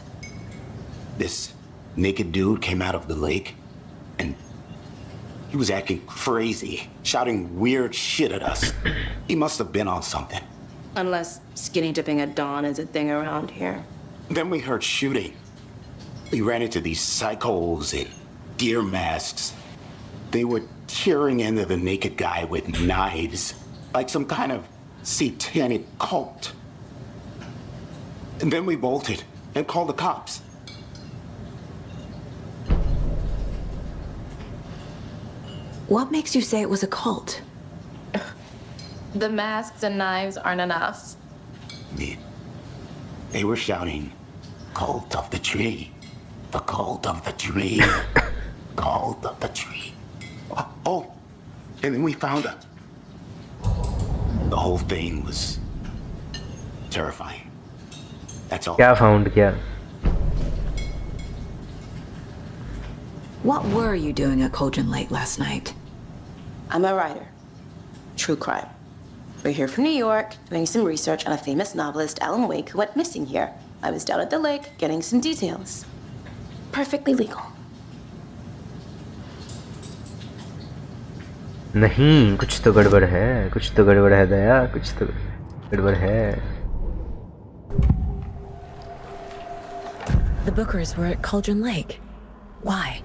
This naked dude came out of the lake, and he was acting crazy, shouting weird shit at us. He must have been on something. Unless skinny dipping at dawn is a thing around here. Then we heard shooting. We ran into these psychos in deer masks. They were tearing into the naked guy with knives, like some kind of satanic cult. And then we bolted and called the cops. What makes you say it was a cult? The masks and knives aren't enough. They were shouting, "Cult of the tree, the cult of the tree, cult of the tree." Oh, and then we found it. The whole thing was terrifying. That's all. क्या found किया? What were you doing at Cauldron Lake last night? I'm a writer. True crime. We're here from New York, doing some research on a famous novelist, Alan Wake, who went missing here. I was down at the lake, getting some details. Perfectly legal. नहीं कुछ तो गड़बड़ है. कुछ तो गड़बड़ है दया. कुछ तो गड़बड़ है. The Bookers were at Cauldron Lake. Why?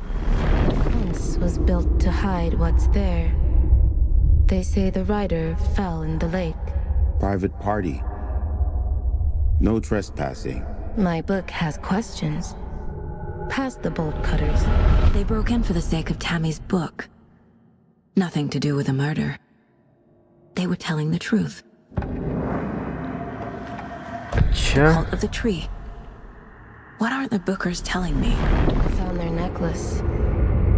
The fence was built to hide what's there. They say the rider fell in the lake. Private party. No trespassing. My book has questions. Past the bolt cutters. They broke in for the sake of Tammy's book. Nothing to do with a murder. They were telling the truth. The cult of the tree. What aren't the Bookers telling me? I found their necklace.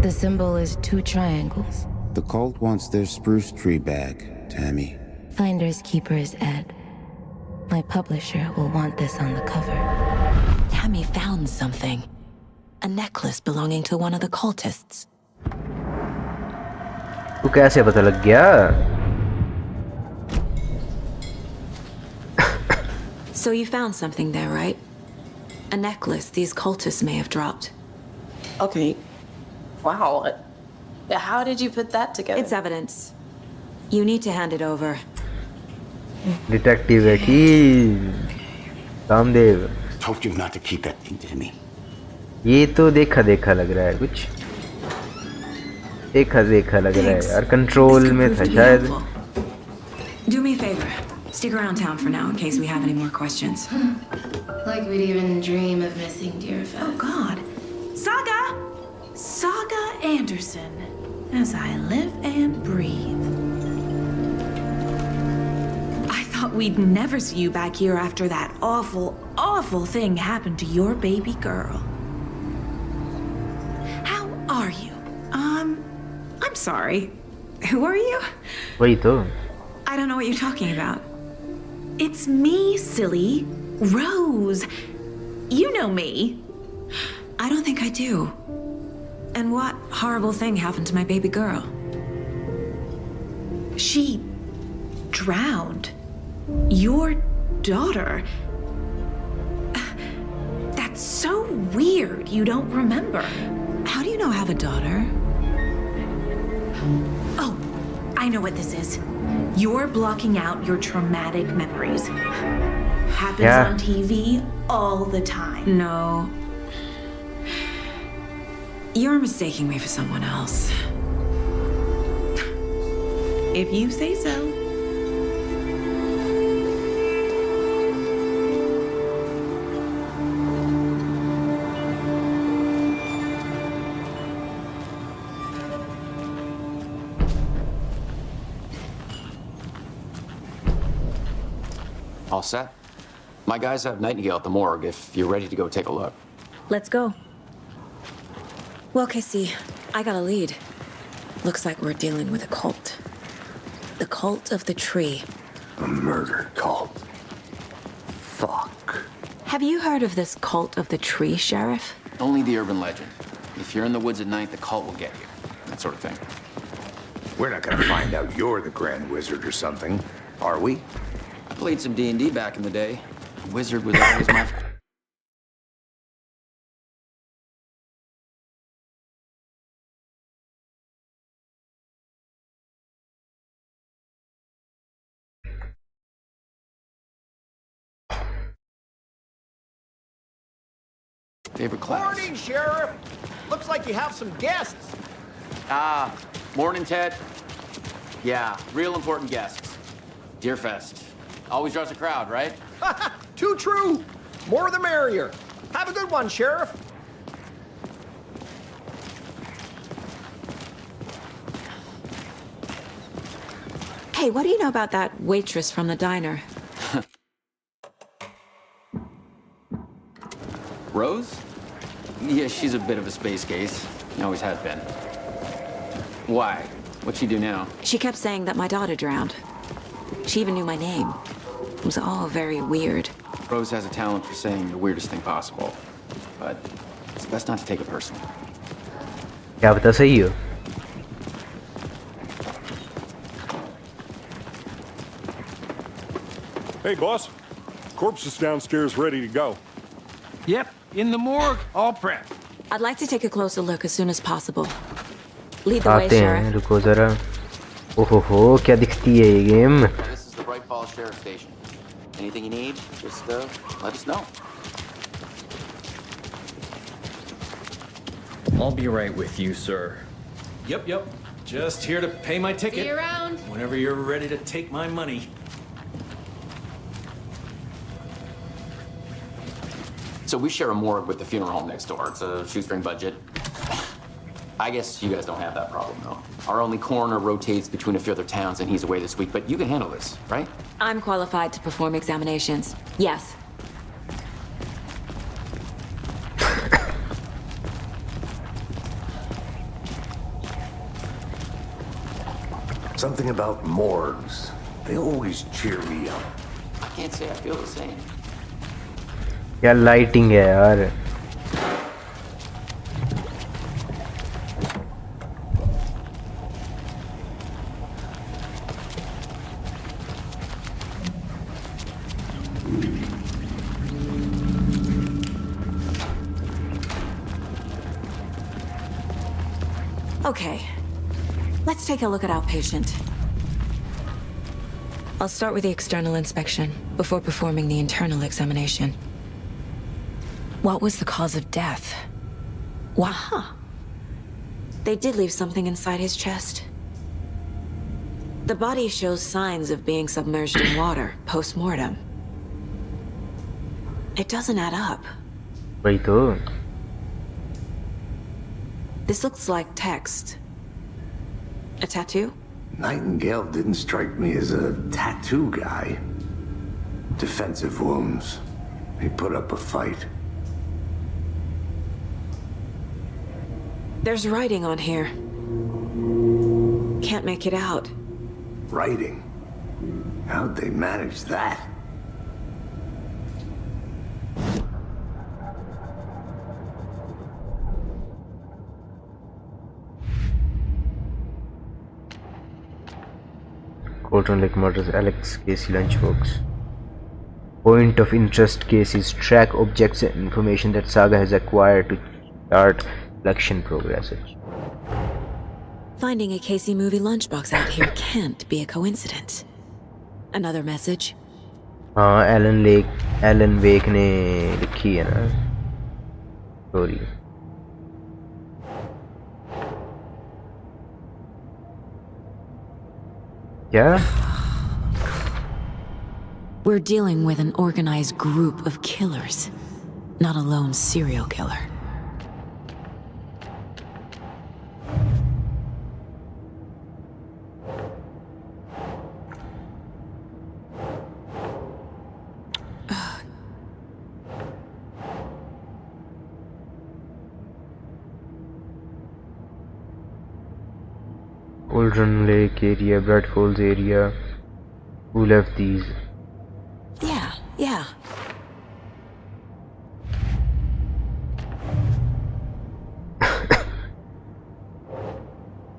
The symbol is 2 triangles. The cult wants their spruce tree back, Tammy. Finders keepers, Ed. My publisher will want this on the cover. Tammy found something. A necklace belonging to one of the cultists. तू कैसे पता लग गया? So you found something there, right? A necklace these cultists may have dropped. Okay. Wow. How did you put that together? It's evidence. You need to hand it over. Detective है कि Kamadeva. Told you not to keep that thing to me. ये तो देखा देखा लग रहा है, कुछ देखा देखा लग रहा है यार, कंट्रोल में था शायद. Do me a favor. Stick around town for now in case we have any more questions. Like we'd even dream of missing dear Fez. Oh, God. Saga! Saga Anderson. As I live and breathe. I thought we'd never see you back here after that awful, awful thing happened to your baby girl. How are you? I'm sorry. Who are you? वही तो. I don't know what you're talking about. It's me, silly. Rose. You know me. I don't think I do. And what horrible thing happened to my baby girl? She drowned. Your daughter. That's so weird you don't remember. How do you know I have a daughter? Oh, I know what this is. You're blocking out your traumatic memories. Happens on TV all the time. No. You're mistaking me for someone else. If you say so. All set? My guys have Nightingale at the morgue if you're ready to go take a look. Let's go. Well, Casey, I got a lead. Looks like we're dealing with a cult. The cult of the tree. A murder cult. Fuck. Have you heard of this cult of the tree, Sheriff? Only the urban legend. If you're in the woods at night, the cult will get you. That sort of thing. We're not gonna find out you're the Grand Wizard or something, are we? I played some D&D back in the day. Wizard was always my... favorite class. Morning, Sheriff. Looks like you have some guests. Ah, morning, Ted. Yeah, real important guests. Deerfest. Always draws a crowd, right? Too true. More the merrier. Have a good one, Sheriff. Hey, what do you know about that waitress from the diner? Rose? Yeah, she's a bit of a space case. Always has been. Why? What'd she do now? She kept saying that my daughter drowned. She even knew my name. It was all very weird. Rose has a talent for saying the weirdest thing possible. But it's best not to take it personally. क्या बता सही हो? Hey, boss. Corpse is downstairs ready to go. Yep, in the morgue, all prepped. I'd like to take a closer look as soon as possible. Lead the way, आते हैं, Sheriff. रुको जरा. ओहो क्या दिखती है ये game? This is the Bright Falls Sheriff Station. Anything you need, just let us know. I'll be right with you, sir. Yep. Just here to pay my ticket. See you around. Whenever you're ready to take my money. So we share a morgue with the funeral home next door. It's a shoestring budget. I guess you guys don't have that problem, though. Our only coroner rotates between a few other towns, and he's away this week. But you can handle this, right? I'm qualified to perform examinations. Yes. Something about morgues. They always cheer me up. I can't say I feel the same. क्या lighting है यार. Okay. Let's take a look at our patient. I'll start with the external inspection before performing the internal examination. What was the cause of death? Wow. They did leave something inside his chest. The body shows signs of being submerged in water post-mortem. It doesn't add up. वही तो. This looks like text. A tattoo? Nightingale didn't strike me as a tattoo guy. Defensive wounds. He put up a fight. There's writing on here. Can't make it out. Writing? How'd they manage that? Colton Lake murders Alex Casey lunchbox. Point of interest cases track objects and information that Saga has acquired to chart collection progress. Finding a Casey movie lunchbox out here can't be a coincidence. Another message? हाँ Elon वेक ने लिखी है ना story. क्या? We're dealing with an organized group of killers, not a lone serial killer. Oldron Lake area, Bradford's area. Who left these? Yeah.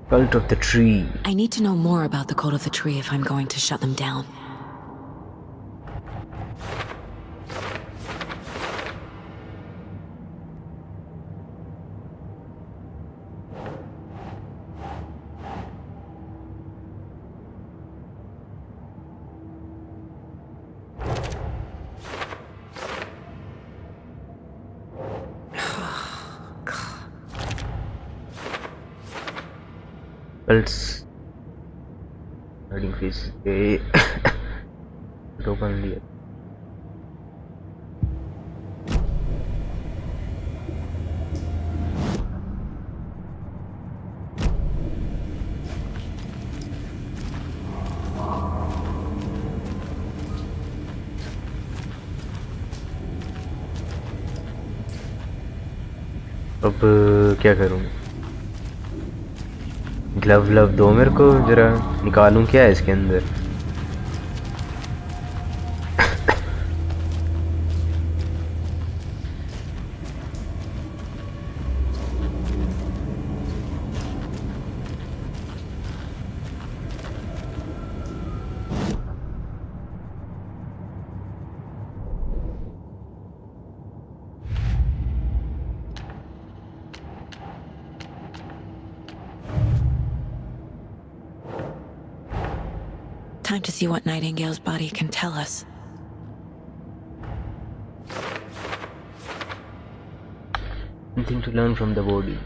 Cult of the Tree. I need to know more about the Cult of the Tree if I'm going to shut them down. Cults. Hiding faces. It open the. अब क्या करूं? Glove दो मेरे को, जरा निकालूं क्या है इसके अंदर. Time to see what Nightingale's body can tell us. Something to learn from the body.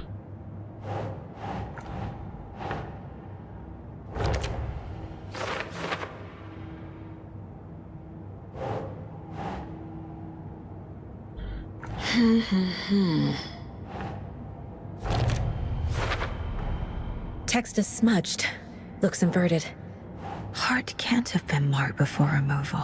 Text is smudged. Looks inverted. Heart can't have been marked before removal.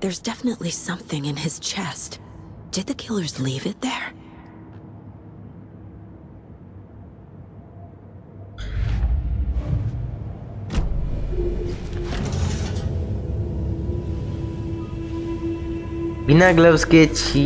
There's definitely something in his chest. Did the killers leave it there? बिना gloves के छी.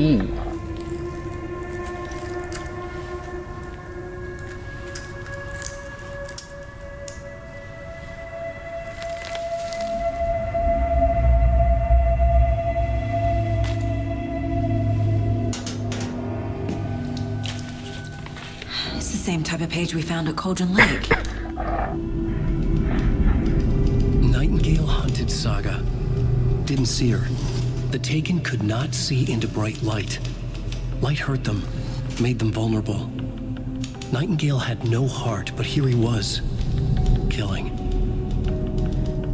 same type of page we found at Cauldron Lake. Nightingale hunted Saga. Didn't see her. The Taken could not see into bright light. Light hurt them, made them vulnerable. Nightingale had no heart, but here he was, killing.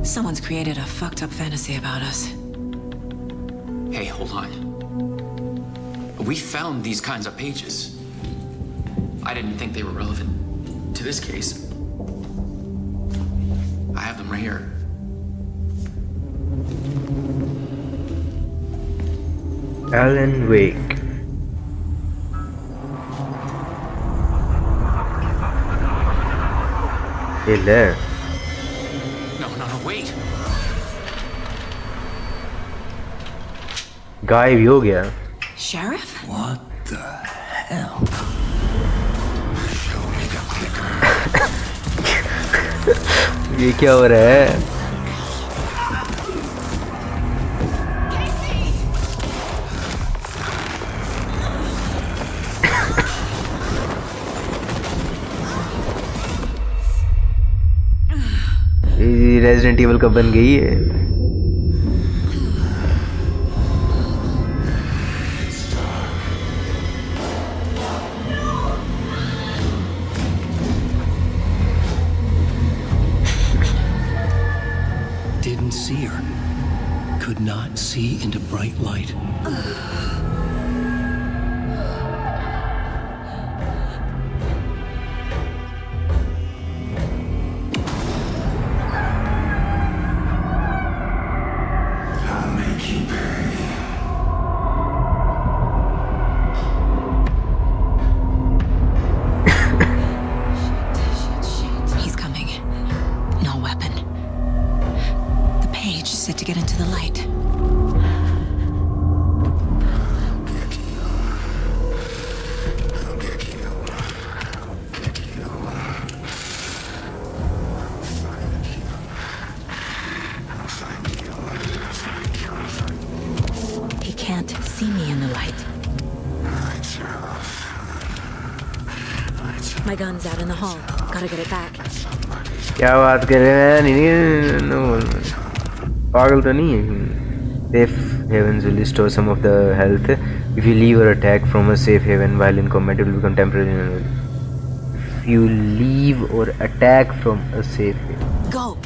Someone's created a fucked up fantasy about us. Hey, hold on. We found these kinds of pages. I didn't think they were relevant to this case. I have them right here. Alan Wake. Hey there. No, wait. गायब ही हो गया. Sheriff? What the hell? Show me the clicker. ये क्या हो रहा है? Resident evil कब बन गई है? Didn't see her. Could not see into bright light. He's coming. No weapon. The page said to get into the light. He can't see me in the light. My gun's out in the hall. Gotta get it back. क्या बात कर रहे हैं? नहीं, पागल तो नहीं है. Safe havens will restore some of the health. If you leave or attack from a safe haven while in combat, it will become temporary. If you leave or attack from a safe haven. Go.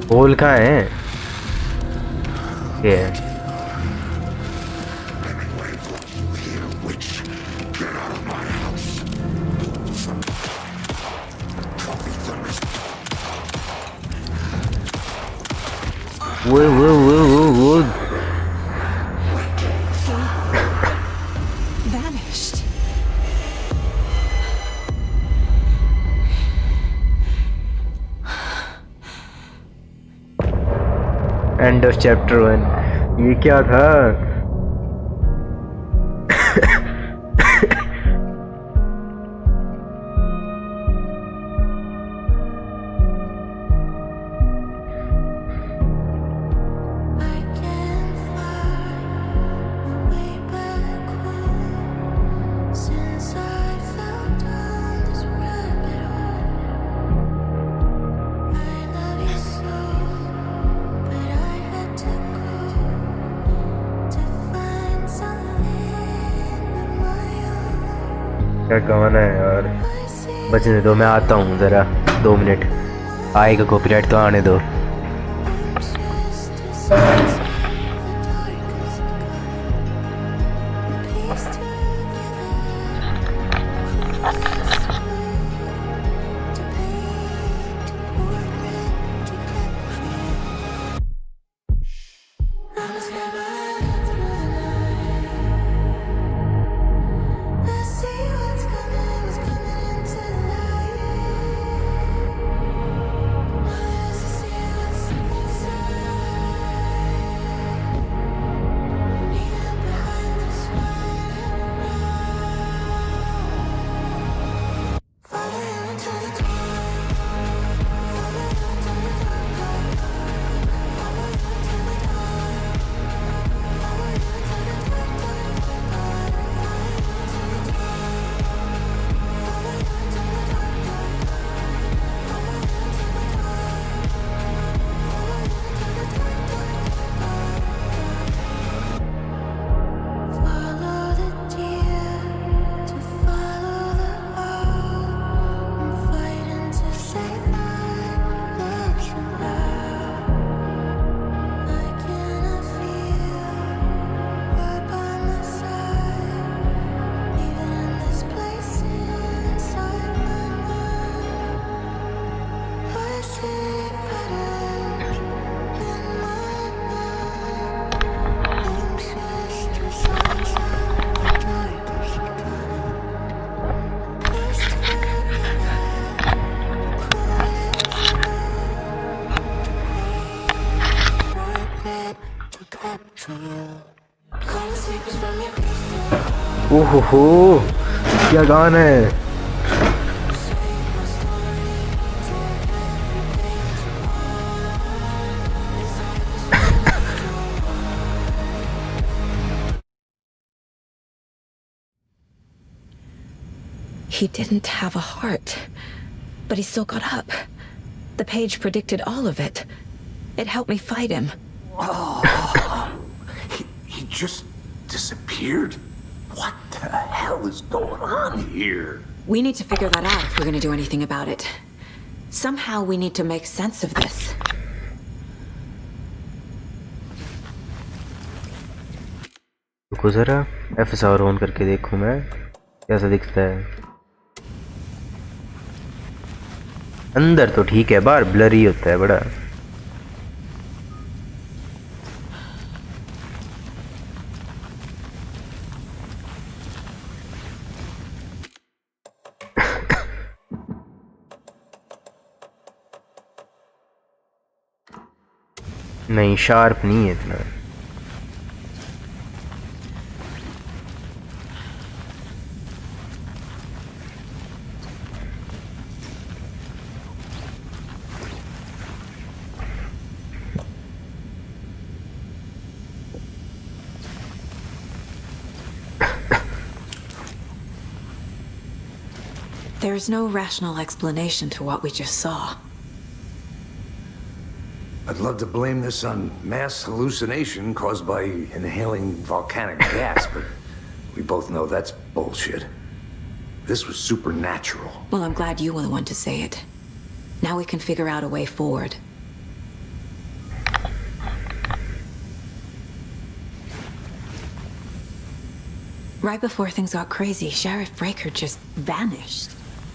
Hole कहाँ है? ये है. वो Vanished. End of chapter 1. ये क्या था? क्या गाना है यार? बचने दो, मैं आता हूँ ज़रा 2 मिनट. आएगा कॉपीराइट तो आने दो. ओहो क्या गाना है। He didn't have a heart, but he still got up. The page predicted all of it. It helped me fight him. Oh, he just disappeared? What the hell is going on here? We need to figure that out if we're going to do anything about it. Somehow we need to make sense of this. रुको जरा FSR on करके देखूं मैं कैसा दिखता है। अंदर तो ठीक है, बाहर ब्लरी होता है बड़ा। नहीं शार्प नहीं है इतना। There's no rational explanation to what we just saw. I'd love to blame this on mass hallucination caused by inhaling volcanic gas, but we both know that's bullshit. This was supernatural. Well, I'm glad you were the one to say it. Now we can figure out a way forward. Right before things got crazy, Sheriff Breaker just vanished.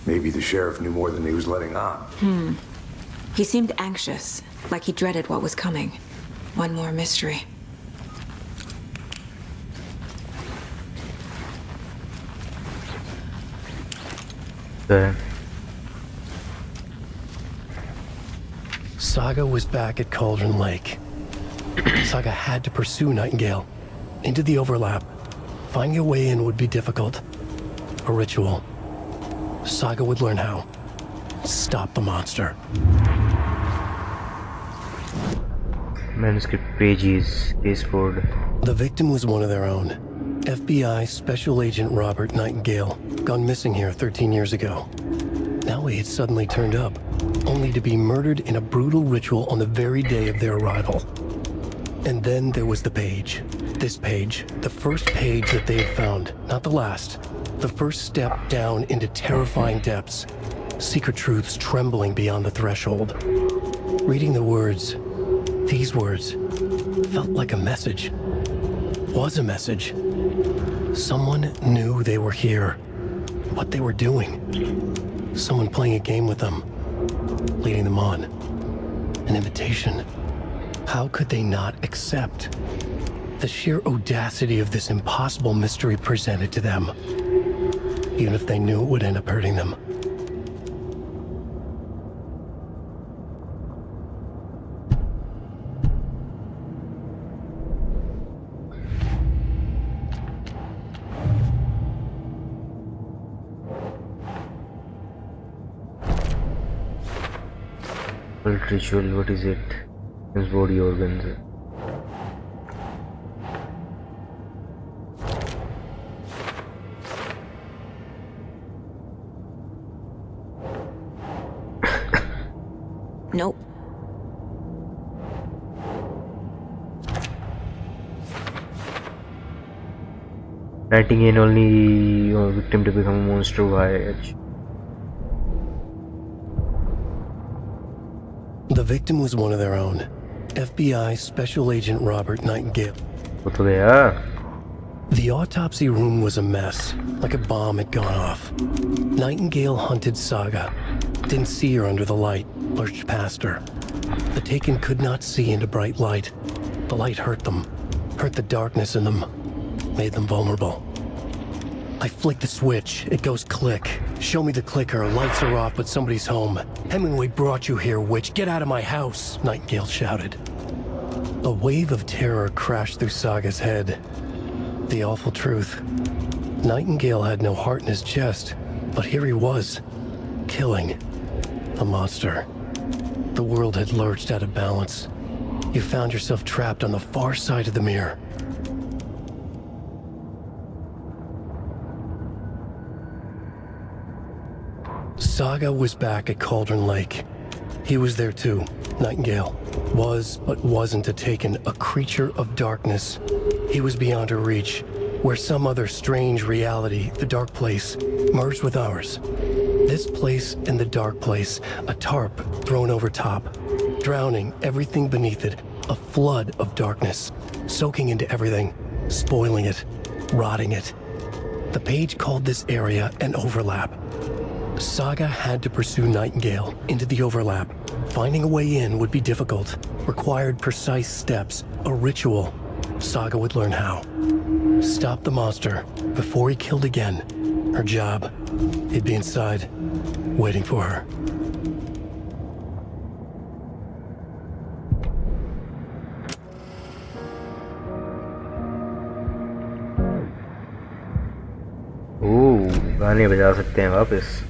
Maybe the sheriff knew more than he was letting on. He seemed anxious, like he dreaded what was coming. One more mystery. Saga was back at Cauldron Lake. Saga had to pursue Nightingale into the overlap. Finding a way in would be difficult. A ritual. Saga would learn how. Stop the monster. Manuscript pages, baseboard. The victim was one of their own. FBI Special Agent Robert Nightingale, gone missing here 13 years ago. Now he had suddenly turned up, only to be murdered in a brutal ritual on the very day of their arrival. And then there was the page. This page, the first page that they had found, not the last. The first step down into terrifying depths. Secret truths trembling beyond the threshold. Reading the words, these words, felt like a message. Was a message. Someone knew they were here. What they were doing. Someone playing a game with them. Leading them on. An invitation. How could they not accept? The sheer audacity of this impossible mystery presented to them. Even if they knew it would end up hurting them. Ritual, what is it? His body organs. Nope. Nightingale only victim to become a monster. Why? The victim was one of their own. FBI Special Agent Robert Nightingale. The autopsy room was a mess, like a bomb had gone off. Nightingale hunted Saga. Didn't see her under the light, lurched past her. The Taken could not see into bright light. The light hurt them, hurt the darkness in them, made them vulnerable. I flick the switch, it goes click. Show me the clicker, lights are off, but somebody's home. Hemingway brought you here, witch. Get out of my house, Nightingale shouted. A wave of terror crashed through Saga's head. The awful truth. Nightingale had no heart in his chest, but here he was, killing a monster. The world had lurched out of balance. You found yourself trapped on the far side of the mirror. Saga was back at Cauldron Lake. He was there too. Nightingale was, but wasn't a Taken, a creature of darkness. He was beyond her reach, where some other strange reality, the dark place, merged with ours. This place and the dark place, a tarp thrown over top, drowning everything beneath it, a flood of darkness, soaking into everything, spoiling it, rotting it. The page called this area an overlap. Saga had to pursue Nightingale into the overlap. Finding a way in would be difficult, required precise steps, a ritual. Saga would learn how. Stop the monster before he killed again. Her job. He'd be inside, waiting for her. गाने बजा सकते हैं वापस.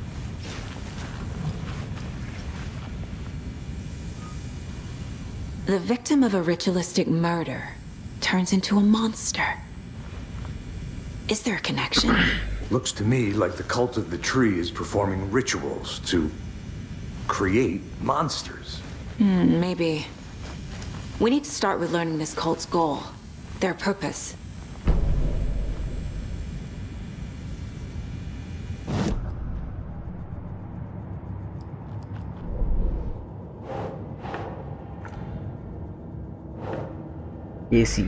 The victim of a ritualistic murder turns into a monster. Is there a connection? Looks to me like the cult of the tree is performing rituals to create monsters. Maybe. We need to start with learning this cult's goal, their purpose. AC.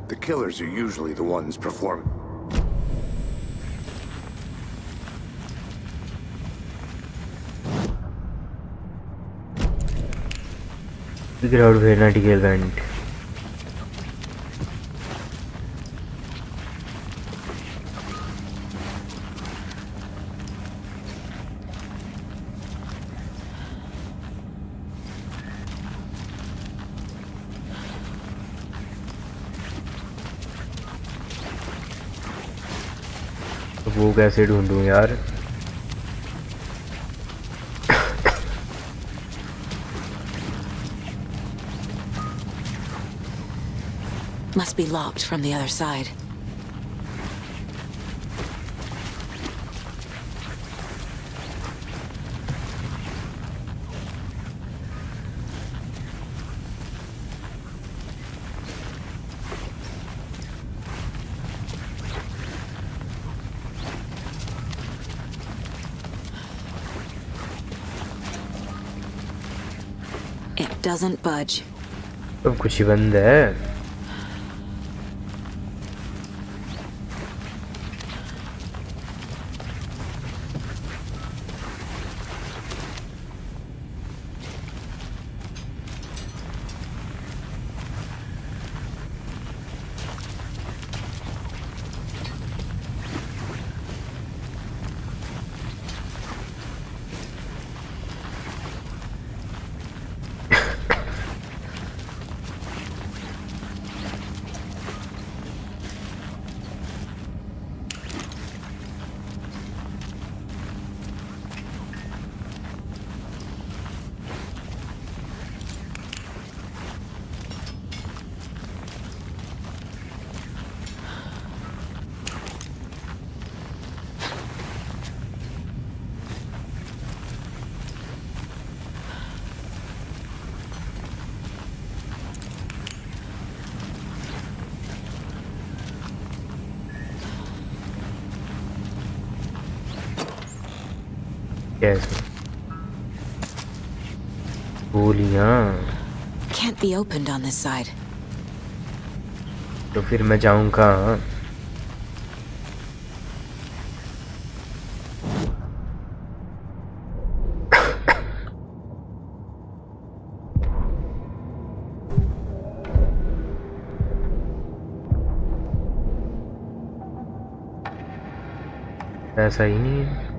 The killers are usually the ones performing. Figure out where Nightingale went. वो कैसे ढूंढूं यार? Must be locked from the other side. It doesn't budge. अब कुछ ही बंद है. गोलियां. Can't be opened on this side. तो फिर मैं जाऊं कहाँ? ऐसा ही नहीं है।